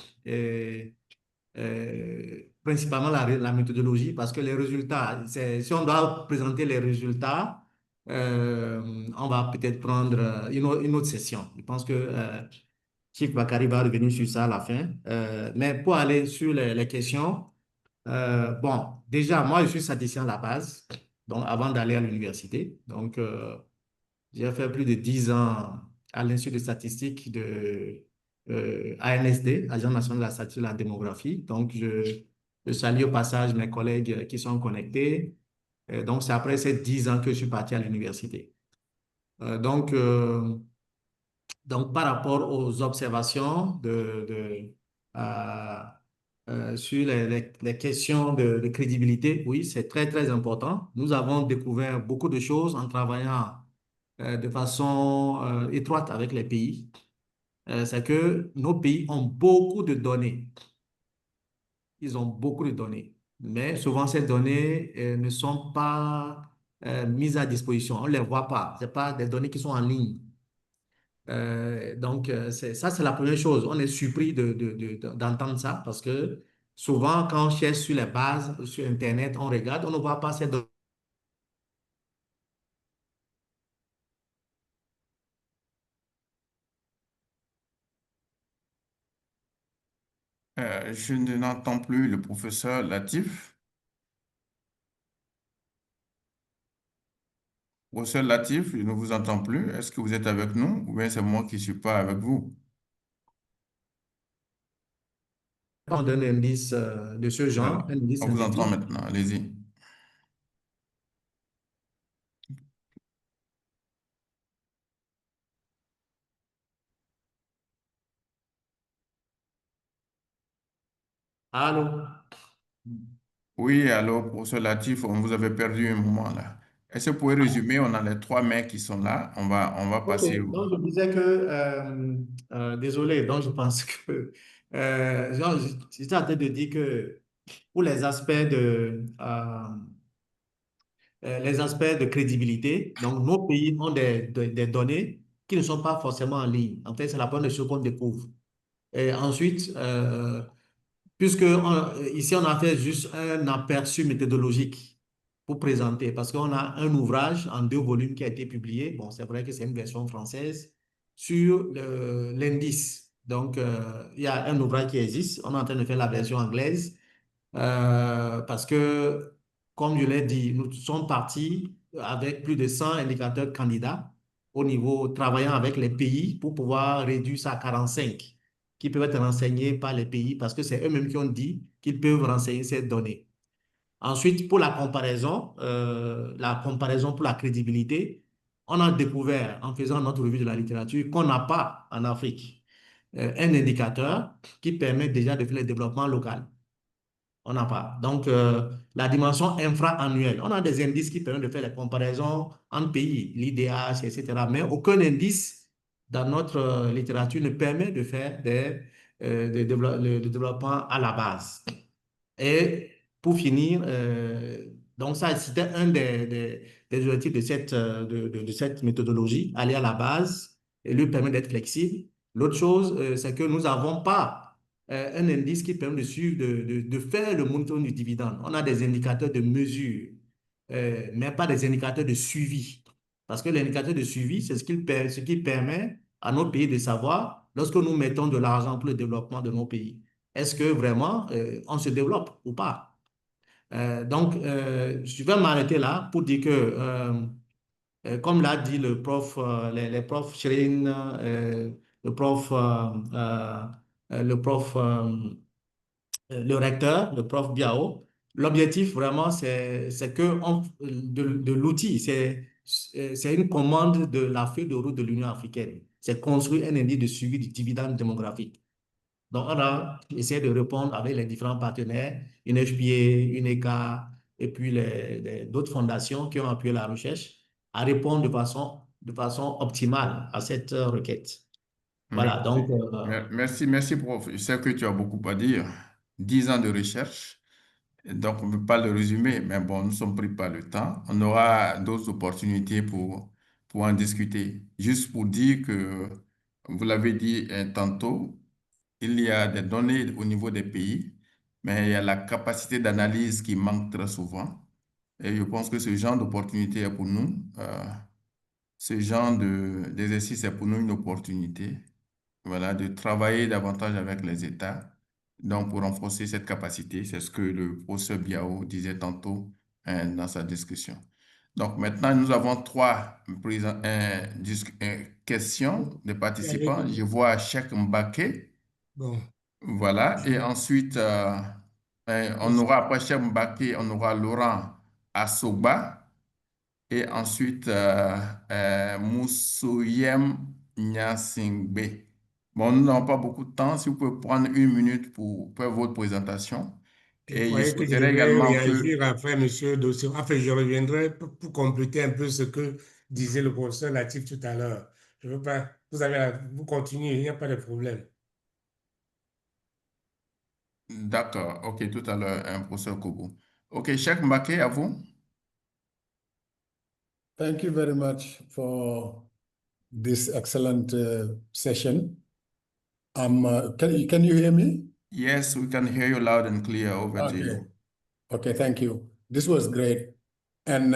C: principalement la méthodologie, parce que les résultats, si on doit présenter les résultats, on va peut-être prendre une autre session. Je pense que Chief Bakari va revenir sur ça à la fin. Mais pour aller sur les questions, bon, déjà, moi, je suis statisticien à la base, donc avant d'aller à l'université. Donc, j'ai fait plus de 10 ans à l'Institut de statistique de ANSD, Agence nationale de la statistique et de la démographie. Donc, je salue au passage mes collègues qui sont connectés. Donc, c'est après ces 10 ans que je suis parti à l'université. Donc, par rapport aux observations sur les questions de crédibilité, oui, c'est très, très important. Nous avons découvert beaucoup de choses en travaillant de façon étroite avec les pays. C'est que nos pays ont beaucoup de données. Ils ont beaucoup de données. Mais souvent, ces données ne sont pas mises à disposition. On ne les voit pas. Ce pas des données qui sont en ligne. Donc, ça, c'est la première chose. On est surpris d'entendre ça parce que souvent, quand on cherche sur les bases, sur Internet, on regarde, on ne voit pas ces données.
A: Je n'entends plus le professeur Latif. Professeur Latif, je ne vous entends plus. Est-ce que vous êtes avec nous ou bien c'est moi qui ne suis pas avec vous?
C: On donne un indice de ce genre, un indice
A: On vous entend
C: synthétique.
A: maintenant, allez-y.
C: Allô?
A: Oui, alors, professeur Latif, on vous avait perdu un moment là. Est-ce que vous pouvez résumer? On a les 3 mains qui sont là. On va
C: Ok,
A: passer
C: donc je disais que, désolé, donc je pense que, genre, j'étais en train de dire que pour les aspects de crédibilité, donc nos pays ont des données qui ne sont pas forcément en ligne. En fait, c'est la première chose qu'on découvre. Et ensuite, puisque ici, on a fait juste un aperçu méthodologique pour présenter, parce qu'on a un ouvrage en 2 volumes qui a été publié. Bon, c'est vrai que c'est une version française sur l'indice. Donc, il y a un ouvrage qui existe. On est en train de faire la version anglaise parce que, comme je l'ai dit, nous sommes partis avec plus de 100 indicateurs candidats au niveau, travaillant avec les pays pour pouvoir réduire ça à 45 qui peuvent être renseignés par les pays parce que c'est eux-mêmes qui ont dit qu'ils peuvent renseigner ces données. Ensuite, pour la comparaison pour la crédibilité, on a découvert en faisant notre revue de la littérature qu'on n'a pas en Afrique un indicateur qui permet déjà de faire le développement local. On n'a pas. Donc, la dimension infra-annuelle, on a des indices qui permettent de faire les comparaisons entre pays, l'IDH, etc. Mais aucun indice dans notre littérature ne permet de faire le développement à la base. Et pour finir, Donc ça, c'était un des objectifs de cette méthodologie, aller à la base et lui permettre d'être flexible. L'autre chose, c'est que nous n'avons pas un indice qui permet de suivre, de faire le monitoring du dividende. On a des indicateurs de mesure, mais pas des indicateurs de suivi. Parce que l'indicateur de suivi, c'est ce qui permet à nos pays de savoir, lorsque nous mettons de l'argent pour le développement de nos pays, est-ce que vraiment on se développe ou pas? Je vais m'arrêter là pour dire que, comme l'a dit le prof, les profs Shirin, le prof, le prof, le recteur, le prof Biao, l'objectif vraiment, c'est de l'outil, c'est une commande de la feuille de route de l'Union africaine. C'est construire un indice de suivi du dividende démographique. Donc, on a essayé de répondre avec les différents partenaires, une HPA, une ECA, et puis d'autres fondations qui ont appuyé la recherche, à répondre de façon optimale à cette requête. Voilà, donc...
A: Merci, merci, prof. Je sais que tu as beaucoup à dire. 10 ans de recherche. Donc, on ne peut pas le résumer, mais bon, nous sommes pris par le temps. On aura d'autres opportunités pour en discuter. Juste pour dire que, vous l'avez dit tantôt, il y a des données au niveau des pays, mais il y a la capacité d'analyse qui manque très souvent. Et je pense que ce genre d'opportunité est pour nous. Ce genre d'exercice est pour nous une opportunité, voilà, de travailler davantage avec les États. Donc, pour renforcer cette capacité, c'est ce que le professeur Biao disait tantôt dans sa discussion. Donc, maintenant, nous avons trois questions de participants. Je vois Cheikh Mbaké.
B: Bon.
A: Voilà. Et ensuite, on aura, après Cheikh Mbaké, on aura Laurent Assoba. Et ensuite, Moussouyem Nyasingbe. Bon, nous n'avons pas beaucoup de temps. Si vous pouvez prendre 1 minute pour faire votre présentation.
B: Je
A: Et je
B: croyais que je
A: souhaiterais
B: devais
A: également
B: réagir après M. Dossio. Enfin, je reviendrai pour compléter un peu ce que disait le professeur Latif tout à l'heure. Je veux pas. Vous continuez, il n'y a pas de problème.
A: D'accord. OK, tout à l'heure, un professeur Kobo. OK, Cheikh Mbaké, à vous.
H: Thank you very much for this excellent session. Can you hear me?
A: Yes, we can hear you loud and clear. Over to you.
H: Okay, thank you. This was great. And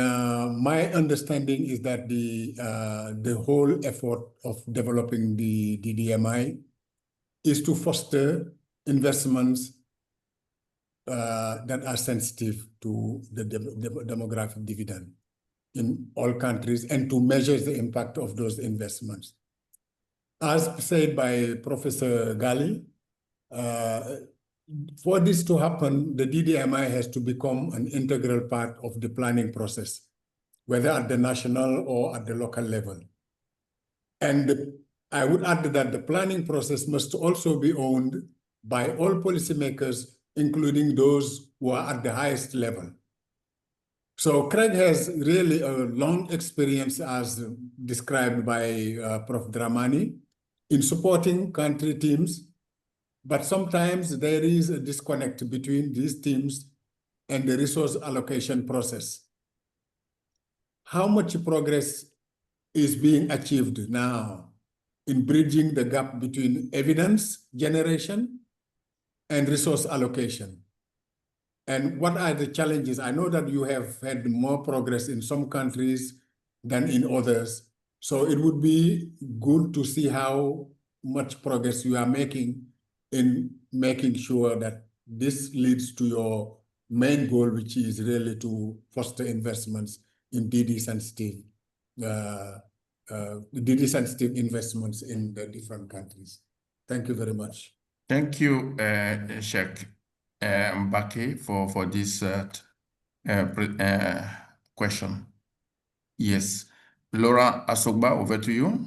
H: my understanding is that the whole effort of developing the DDMI is to foster investments that are sensitive to the demographic dividend in all countries and to measure the impact of those investments. As said by Professor Gali, for this to happen, the DDMI has to become an integral part of the planning process, whether at the national or at the local level. And I would add that the planning process must also be owned by all policymakers, including those who are at the highest level. So Craig has really a long experience, as described by Prof. Dramani, in supporting country teams, but sometimes there is a disconnect between these teams and the resource allocation process. How much progress is being achieved now in bridging the gap between evidence generation and resource allocation? And what are the challenges? I know that you have had more progress in some countries than in others. So it would be good to see how much progress you are making in making sure that this leads to your main goal, which is really to foster investments in DD-sensitive investments in the different countries. Thank you very much.
A: Thank you, Sheikh Mbake, for this question. Yes. Laura Asogba, over to you.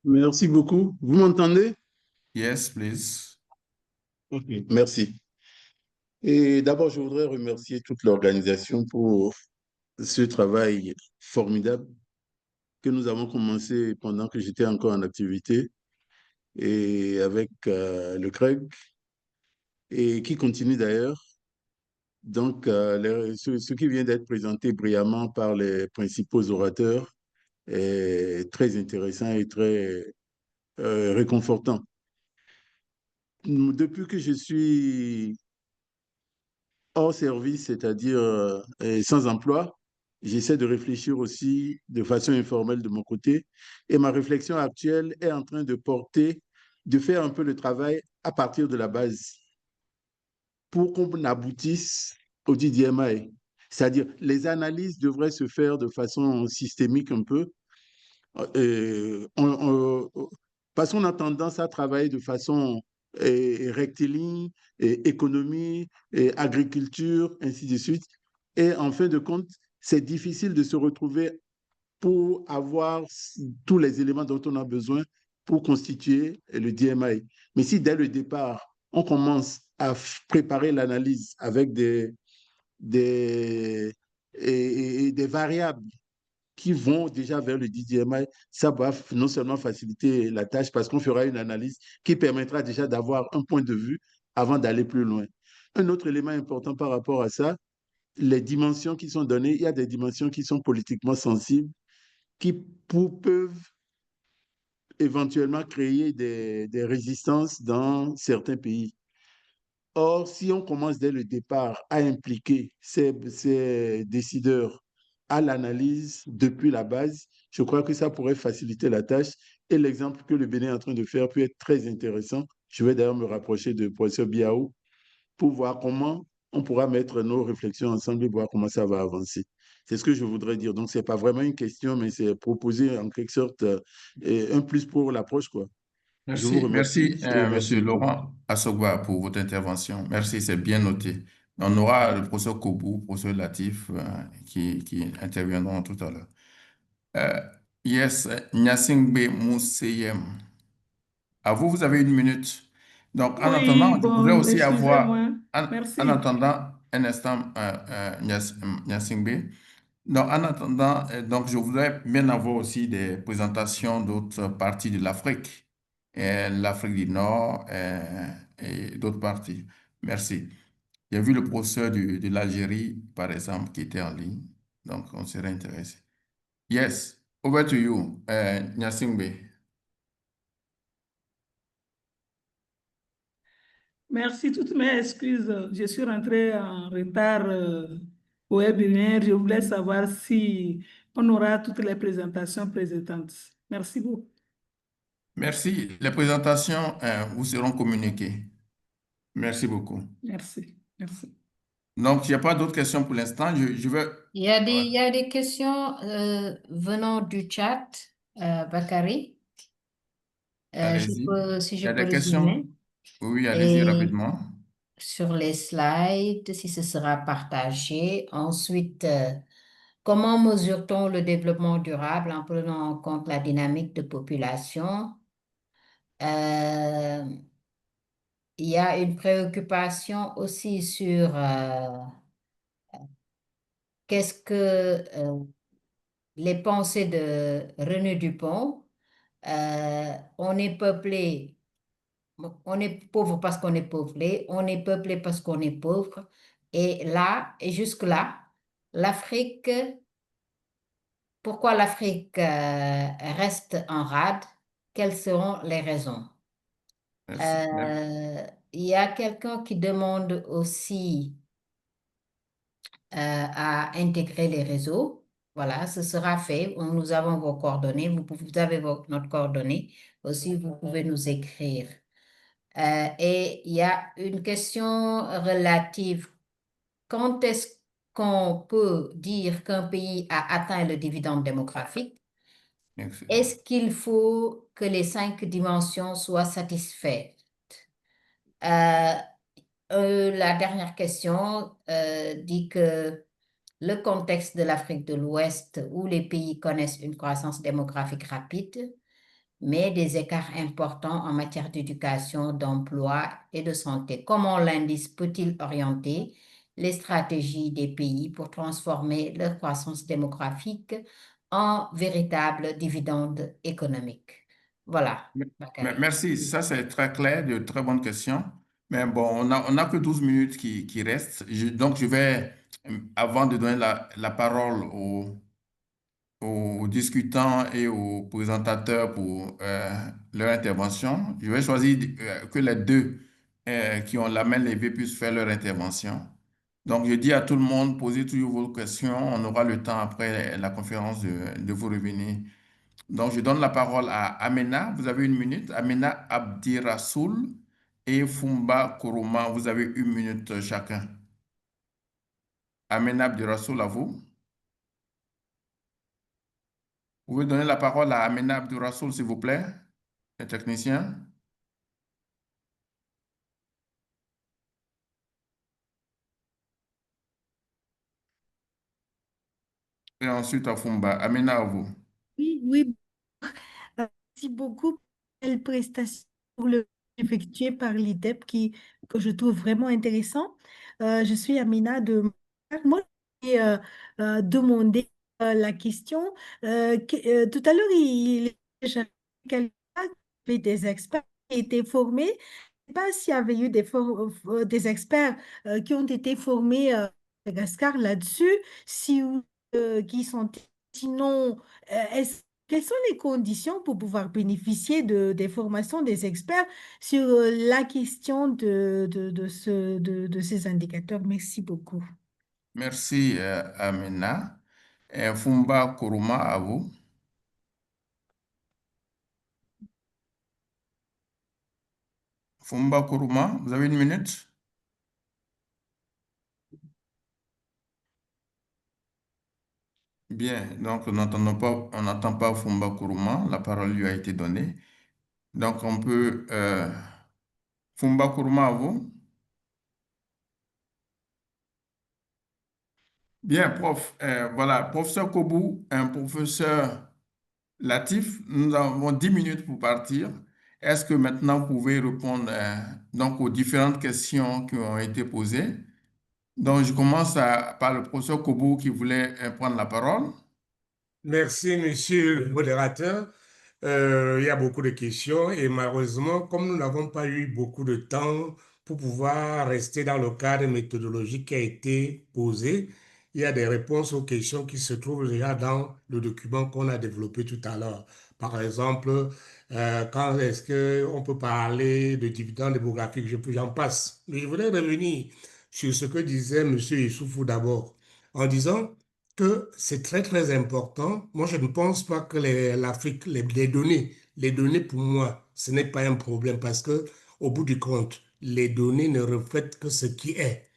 I: Merci beaucoup. Vous m'entendez?
A: Yes, please.
I: OK, merci. Et d'abord, je voudrais remercier toute l'organisation pour ce travail formidable que nous avons commencé pendant que j'étais encore en activité et avec le CREG et qui continue d'ailleurs. Donc, ce qui vient d'être présenté brillamment par les principaux orateurs est très intéressant et très réconfortant. Depuis que je suis hors service, c'est-à-dire sans emploi, j'essaie de réfléchir aussi de façon informelle de mon côté. Et ma réflexion actuelle est en train de faire un peu le travail à partir de la base pour qu'on aboutisse au DDMI. C'est-à-dire, les analyses devraient se faire de façon systémique un peu. Parce qu'on a tendance à travailler de façon rectiligne, économie, agriculture, ainsi de suite. Et en fin de compte, c'est difficile de se retrouver pour avoir tous les éléments dont on a besoin pour constituer le DMI. Mais si dès le départ, on commence à préparer l'analyse avec des variables qui vont déjà vers le DDMI, ça va non seulement faciliter la tâche parce qu'on fera une analyse qui permettra déjà d'avoir un point de vue avant d'aller plus loin. Un autre élément important par rapport à ça, les dimensions qui sont données, il y a des dimensions qui sont politiquement sensibles, qui peuvent éventuellement créer des résistances dans certains pays. Or, si on commence dès le départ à impliquer ces décideurs à l'analyse depuis la base, je crois que ça pourrait faciliter la tâche. Et l'exemple que le Bénin est en train de faire peut être très intéressant. Je vais d'ailleurs me rapprocher de professeur Biaou pour voir comment on pourra mettre nos réflexions ensemble et voir comment ça va avancer. C'est ce que je voudrais dire. Donc, ce n'est pas vraiment une question, mais c'est proposer en quelque sorte un plus pour l'approche, quoi. Je vous
A: Merci,
I: remercie.
A: Monsieur Laurent Assogba, pour votre intervention. Merci, c'est bien noté. On aura le professeur Kobou, le professeur Latif, qui interviendront tout à l'heure. Yes, Nyasingbe Mousseyem. À vous, vous avez 1 minute. Donc, en attendant,
J: Oui,
A: je voudrais
J: bon,
A: aussi avoir,
J: excusez-moi.
A: en
J: Merci.
A: attendant, un instant, Nyasingbe. Donc, en attendant, donc, je voudrais bien avoir aussi des présentations d'autres parties de l'Afrique, l'Afrique du Nord et d'autres parties. Merci. J'ai vu le professeur de l'Algérie, par exemple, qui était en ligne. Donc, on serait intéressé. Yes, over to you, Nyasingbe.
J: Merci, toutes mes excuses. Je suis rentrée en retard au webinaire. Je voulais savoir si on aura toutes les présentations présentantes. Merci beaucoup.
A: Merci. Les présentations vous seront communiquées. Merci beaucoup.
J: Merci. Merci.
A: Donc, il n'y a pas d'autres questions pour l'instant. Je vais...
G: Il y a des questions venant du chat, Bakary.
A: Allez-y.
G: Si
A: Il y
G: je
A: a
G: peux
A: des questions?
G: résumer.
A: Oui, allez-y
G: Et
A: rapidement.
G: sur les slides, si ce sera partagé. Ensuite, comment mesure-t-on le développement durable en prenant en compte la dynamique de population? Il y a une préoccupation aussi sur qu'est-ce que les pensées de René Dupont. On est peuplé, on est pauvre parce qu'on est peuplé, on est peuplé parce qu'on est pauvre. Et là, et jusque-là, l'Afrique, pourquoi l'Afrique reste en rade? Quelles seront les raisons?
A: Merci.
G: Il y a quelqu'un qui demande aussi à intégrer les réseaux. Voilà, ce sera fait. Nous avons vos coordonnées. Vous avez notre coordonnée. Aussi, vous pouvez nous écrire. Et il y a une question relative. Quand est-ce qu'on peut dire qu'un pays a atteint le dividende démographique?
A: Merci.
G: Est-ce qu'il faut que les 5 dimensions soient satisfaites? La dernière question dit que le contexte de l'Afrique de l'Ouest, où les pays connaissent une croissance démographique rapide, mais des écarts importants en matière d'éducation, d'emploi et de santé. Comment l'indice peut-il orienter les stratégies des pays pour transformer leur croissance démographique en véritable dividende économique? Voilà. Bakary.
A: Merci. Ça, c'est très clair, de très bonnes questions. Mais bon, on a que 12 minutes qui restent. Donc, je vais, avant de donner la parole aux discutants et aux présentateurs pour leur intervention, je vais choisir que les deux qui ont la main levée puissent faire leur intervention. Donc, je dis à tout le monde, posez toujours vos questions. On aura le temps après la conférence de vous revenir. Donc, je donne la parole à Amena. Vous avez 1 minute. Amena Abdirassoul et Fumba Kourouma. Vous avez 1 minute chacun. Amena Abdirassoul, à vous. Vous pouvez donner la parole à Amena Abdirassoul, s'il vous plaît, le technicien. Et ensuite à Fumba. Amena, à vous.
K: Oui, oui. Merci beaucoup pour la prestation pour le effectué par l'IDEP que je trouve vraiment intéressant. Je suis Amina de moi, j'ai demandé la question. Tout à l'heure, j'avais quelqu'un qui avait des experts qui étaient formés. Je ne sais pas s'il y avait eu des experts qui ont été formés à Madagascar là-dessus, si, qui sont sinon, quelles sont les conditions pour pouvoir bénéficier des formations des experts sur la question de ces indicateurs? Merci beaucoup.
A: Merci, Amena. Et Fumba Kourouma, à vous. Fumba Kourouma, vous avez 1 minute. Bien, donc on n'entend pas Fumba Kourouma. La parole lui a été donnée. Donc on peut... Fumba Kourouma, à vous. Bien, prof. Voilà, professeur Kobou, un professeur Latif, nous avons 10 minutes pour partir. Est-ce que maintenant vous pouvez répondre donc aux différentes questions qui ont été posées? Donc, je commence par le professeur Kobou qui voulait prendre la parole.
B: Merci, monsieur le modérateur. Il y a beaucoup de questions et malheureusement, comme nous n'avons pas eu beaucoup de temps pour pouvoir rester dans le cadre méthodologique qui a été posé, il y a des réponses aux questions qui se trouvent déjà dans le document qu'on a développé tout à l'heure. Par exemple, quand est-ce qu'on peut parler de dividendes démographiques, j'en passe. Mais je voudrais revenir sur ce que disait monsieur Issoufou d'abord, en disant que c'est très, très important. Moi, je ne pense pas que l'Afrique, les données pour moi, ce n'est pas un problème parce que, au bout du compte, les données ne reflètent que ce qui est.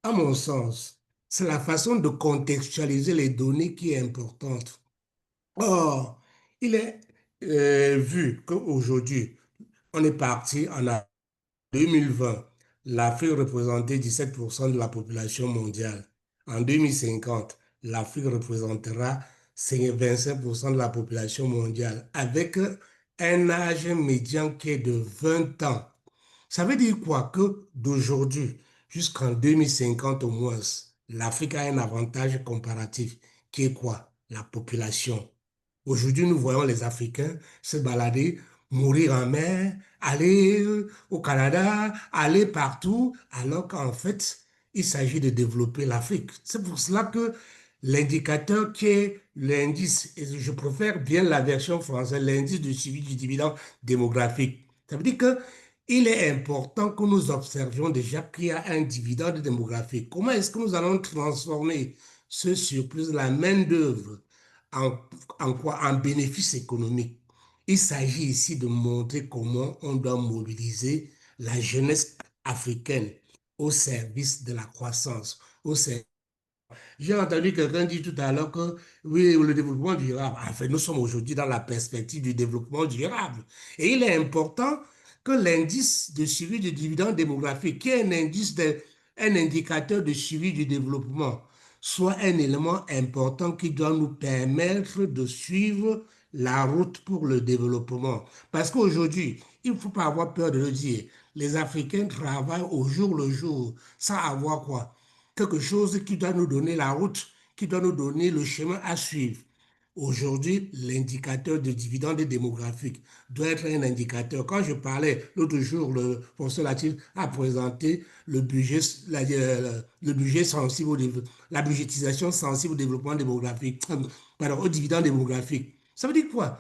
B: À mon sens, c'est la façon de contextualiser les données qui est importante. Or, il est vu qu'aujourd'hui, on est parti en 2020, l'Afrique représentait 17% de la population mondiale. En 2050, l'Afrique représentera 25% de la population mondiale avec un âge médian qui est de 20 ans. Ça veut dire quoi? Que d'aujourd'hui jusqu'en 2050 au moins, l'Afrique a un avantage comparatif qui est quoi? La population. Aujourd'hui, nous voyons les Africains se balader, mourir en mer, aller au Canada, aller partout, alors qu'en fait, il s'agit de développer l'Afrique. C'est pour cela que l'indicateur qui est l'indice, et je préfère bien la version française, l'indice de suivi du dividende démographique. Ça veut dire que il est important que nous observions déjà qu'il y a un dividende démographique. Comment est-ce que nous allons transformer ce surplus de la main-d'œuvre en quoi? En bénéfice économique. Il s'agit ici de montrer comment on doit mobiliser la jeunesse africaine au service de la croissance, au service. J'ai entendu quelqu'un dire tout à l'heure que oui, le développement durable, en fait, nous sommes aujourd'hui dans la perspective du développement durable. Et il est important que l'indice de suivi du dividende démographique, qui est un indicateur de suivi du développement, soit un élément important qui doit nous permettre de suivre la route pour le développement. Parce qu'aujourd'hui, il ne faut pas avoir peur de le dire, les Africains travaillent au jour le jour sans avoir quoi? Quelque chose qui doit nous donner la route, qui doit nous donner le chemin à suivre. Aujourd'hui, l'indicateur de dividende démographique doit être un indicateur. Quand je parlais l'autre jour, le professeur Latif a présenté le budget, le budget sensible la budgétisation sensible au développement démographique, pardon, au dividende démographique. Ça veut dire quoi?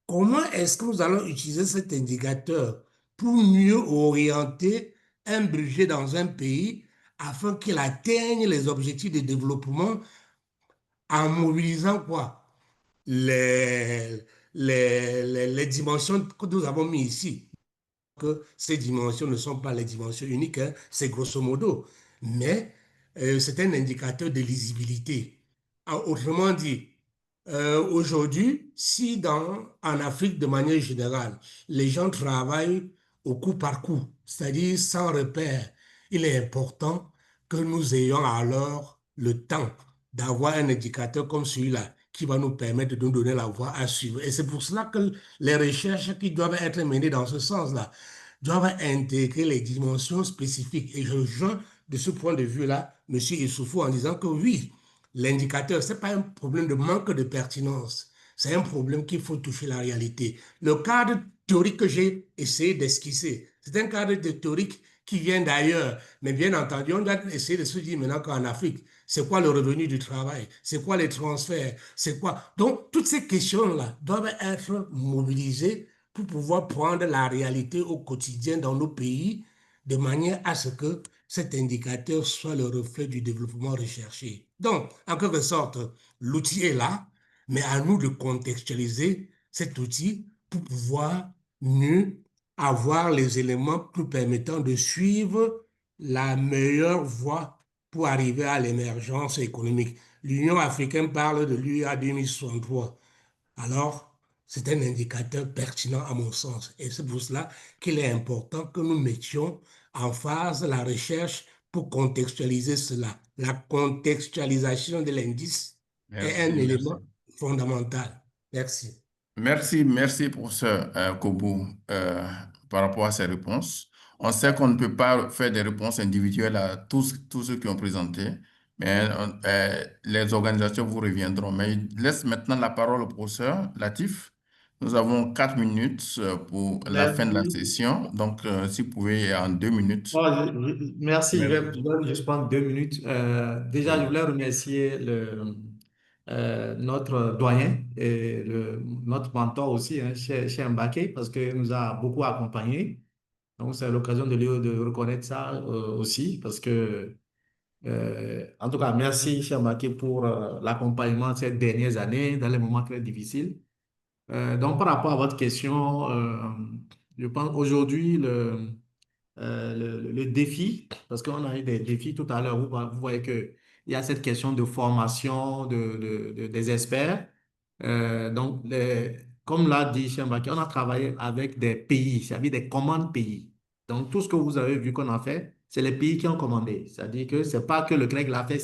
B: Comment est-ce que nous allons utiliser cet indicateur pour mieux orienter un budget dans un pays afin qu'il atteigne les objectifs de développement en mobilisant quoi? Les dimensions que nous avons mis ici. Que ces dimensions ne sont pas les dimensions uniques, hein, c'est grosso modo. Mais c'est un indicateur de lisibilité. Autrement dit, aujourd'hui, si en Afrique, de manière générale, les gens travaillent au coup par coup, c'est-à-dire sans repère, il est important que nous ayons alors le temps d'avoir un indicateur comme celui-là qui va nous permettre de nous donner la voie à suivre. Et c'est pour cela que les recherches qui doivent être menées dans ce sens-là doivent intégrer les dimensions spécifiques. Et je rejoins de ce point de vue-là M. Issoufou en disant que oui, l'indicateur, ce n'est pas un problème de manque de pertinence, c'est un problème qu'il faut toucher la réalité. Le cadre théorique que j'ai essayé d'esquisser, c'est un cadre théorique qui vient d'ailleurs. Mais bien entendu, on doit essayer de se dire maintenant qu'en Afrique, c'est quoi le revenu du travail? C'est quoi les transferts? C'est quoi? Donc, toutes ces questions-là doivent être mobilisées pour pouvoir prendre la réalité au quotidien dans nos pays de manière à ce que cet indicateur soit le reflet du développement recherché. Donc, en quelque sorte, l'outil est là, mais à nous de contextualiser cet outil pour pouvoir mieux avoir les éléments nous permettant de suivre la meilleure voie pour arriver à l'émergence économique. L'Union africaine parle de l'UA 2063. Alors, c'est un indicateur pertinent à mon sens. Et c'est pour cela qu'il est important que nous mettions en phase la recherche pour contextualiser cela. La contextualisation de l'indice est un élément fondamental. Merci.
A: Merci, professeur Kobo, par rapport à ces réponses. On sait qu'on ne peut pas faire des réponses individuelles à tous ceux qui ont présenté, mais les organisations vous reviendront. Mais je laisse maintenant la parole au professeur Latif. Nous avons 4 minutes pour la fin de la
C: Merci.
A: session. Donc, si vous pouvez, en 2 minutes.
C: Oh, merci, je vais juste prendre 2 minutes. Déjà,
A: Oui.
C: je voulais remercier notre doyen et notre mentor aussi, hein, chez Mbaké, parce qu'il nous a beaucoup accompagnés. Donc, c'est l'occasion de reconnaître ça aussi, parce que, en tout cas, merci, chez Mbaké, pour l'accompagnement ces dernières années dans les moments très difficiles. Donc, par rapport à votre question, je pense aujourd'hui, le défi, parce qu'on a eu des défis tout à l'heure, vous voyez qu'il y a cette question de formation des experts. Donc, comme l'a dit Chembaki, on a travaillé avec des pays, c'est-à-dire des commandes pays. Donc, tout ce que vous avez vu qu'on a fait, c'est les pays qui ont commandé. C'est-à-dire que ce n'est pas que le CNEC l'a fait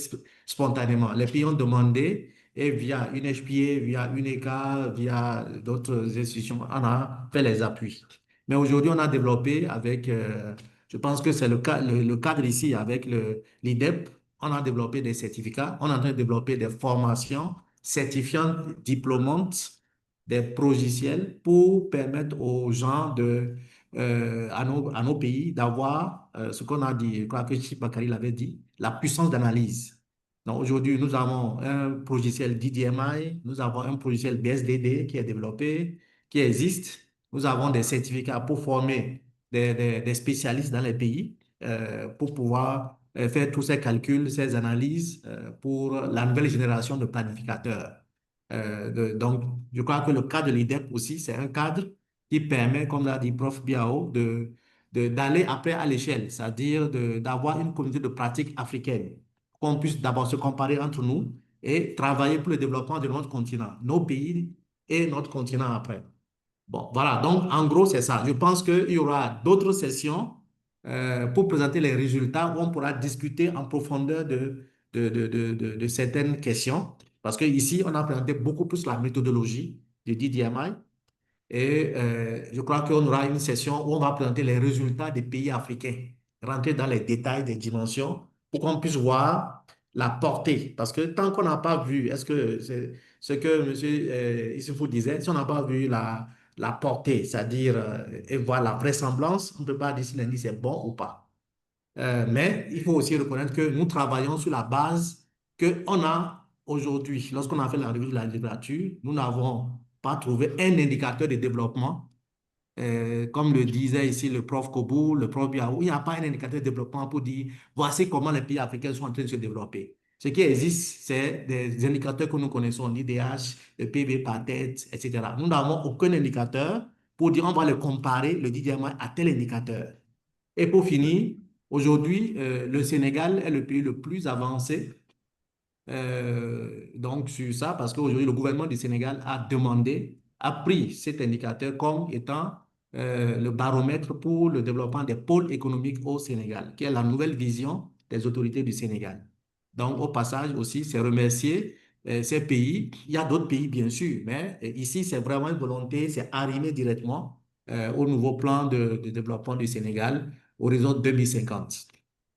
C: spontanément. Les pays ont demandé et via une HPA, via une ECA, via d'autres institutions, on a fait les appuis. Mais aujourd'hui, on a développé avec, je pense que c'est le cadre ici avec l'IDEP, on a développé des certificats, on est en train de développer des formations certifiantes, diplômantes, des progiciels pour permettre aux gens à nos pays d'avoir ce qu'on a dit, je crois que Chip Bakary l'avait dit, la puissance d'analyse. Donc aujourd'hui, nous avons un logiciel DDMI, nous avons un logiciel BSDD qui est développé, qui existe. Nous avons des certificats pour former des spécialistes dans les pays pour pouvoir faire tous ces calculs, ces analyses pour la nouvelle génération de planificateurs. Donc, je crois que le cadre de l'IDEP aussi, c'est un cadre qui permet, comme l'a dit Prof Biao, d'aller après à l'échelle, c'est-à-dire d'avoir une communauté de pratique africaine, qu'on puisse d'abord se comparer entre nous et travailler pour le développement de notre continent, nos pays et notre continent après. Bon, voilà, donc en gros, c'est ça. Je pense qu'il y aura d'autres sessions pour présenter les résultats où on pourra discuter en profondeur de certaines questions. Parce qu'ici, on a présenté beaucoup plus la méthodologie du DDMI. Et je crois qu'on aura une session où on va présenter les résultats des pays africains, rentrer dans les détails des dimensions pour qu'on puisse voir la portée. Parce que tant qu'on n'a pas vu, est-ce que c'est ce que M. Issoufou disait, si on n'a pas vu la portée, c'est-à-dire et voir la vraisemblance, on ne peut pas dire si l'indice est bon ou pas. Mais il faut aussi reconnaître que nous travaillons sur la base qu'on a aujourd'hui. Lorsqu'on a fait la revue de la littérature, nous n'avons pas trouvé un indicateur de développement. Comme le disait ici le prof Kobo, le prof Biaou, il n'y a pas un indicateur de développement pour dire voici comment les pays africains sont en train de se développer. Ce qui existe, c'est des indicateurs que nous connaissons, l'IDH, le PIB par tête, etc. Nous n'avons aucun indicateur pour dire on va le comparer, le DDMI, à tel indicateur. Et pour finir, aujourd'hui, le Sénégal est le pays le plus avancé donc sur ça, parce qu'aujourd'hui, le gouvernement du Sénégal a pris cet indicateur comme étant le baromètre pour le développement des pôles économiques au Sénégal, qui est la nouvelle vision des autorités du Sénégal. Donc, au passage aussi, c'est remercier ces pays. Il y a d'autres pays, bien sûr, mais ici, c'est vraiment une volonté, c'est arrimer directement au nouveau plan de développement du Sénégal, horizon 2050.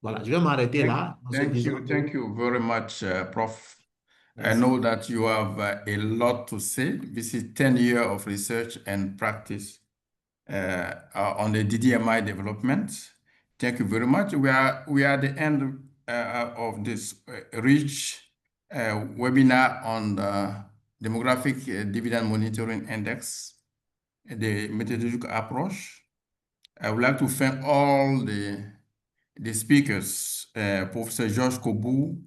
C: Voilà, je vais m'arrêter là.
A: Thank you very much, Prof. I know that you have a lot to say. This is 10 years of research and practice on the DDMI development. Thank you very much. We are at the end of this rich webinar on the Demographic Dividend Monitoring Index, the methodological approach. I would like to thank all the speakers, Professor George Kobu,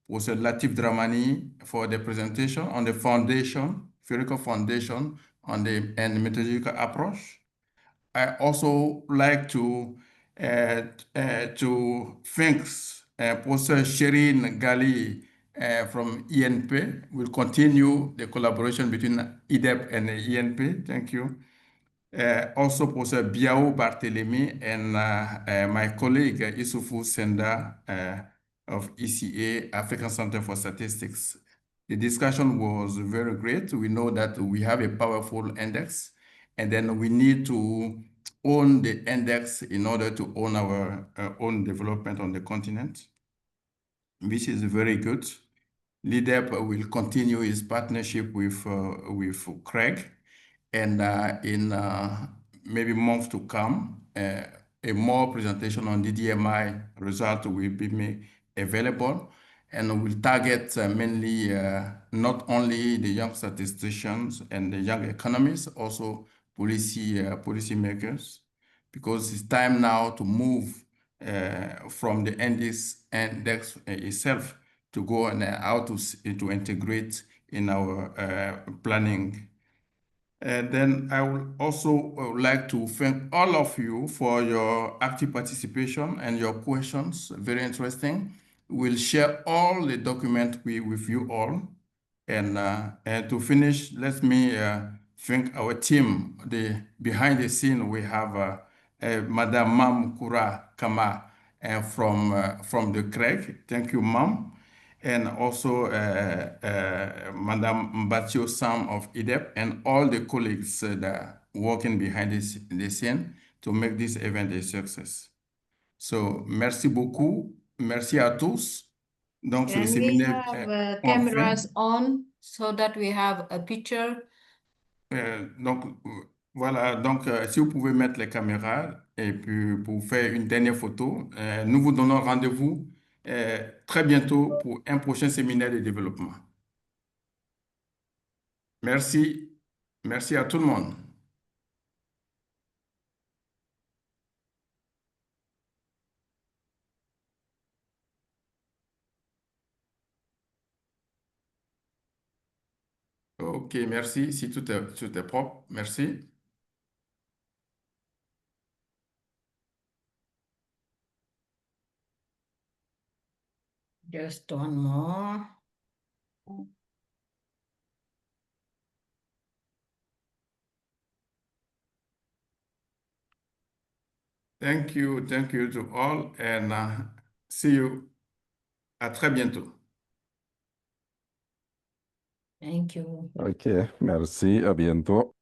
A: Professor Latif Dramani for the presentation on the foundation, theoretical foundation and the methodological approach. I also like to thank Professor Sherin Gali from ENP. We'll continue the collaboration between IDEP and ENP. Thank you. Also, Professor Biao Barthelemy and my colleague Issoufou Senda of ECA, African Center for Statistics. The discussion was very great. We know that we have a powerful index, and then we need to own the index in order to own our own development on the continent. This is very good. LEADEP will continue its partnership with Craig, and in maybe months to come, a more presentation on DDMI result will be made available, and will target mainly not only the young statisticians and the young economists, also policy makers, because it's time now to move from the index itself to go and how to integrate in our planning. Then I would also like to thank all of you for your active participation and your questions. Very interesting. We'll share all the documents with you all. And to finish, let me thank our team. Behind the scene, we have Madame Mam Kura Kama from the CREG. Thank you, Mam. And also Madame Mbatio Sam of IDEP and all the colleagues that are working behind the scene to make this event a success. So, merci beaucoup. Merci à tous. Donc,
G: Can we have cameras on so that we have a picture?
A: Donc, voilà. Donc, si vous pouvez mettre les caméras et puis pour faire une dernière photo, nous vous donnons rendez-vous très bientôt pour un prochain séminaire de développement. Merci. Merci à tout le monde. OK, merci. Si tout est propre, merci.
G: Just one more.
A: Thank you to all, and see you. À très bientôt.
G: Thank you.
E: OK, merci, à bientôt.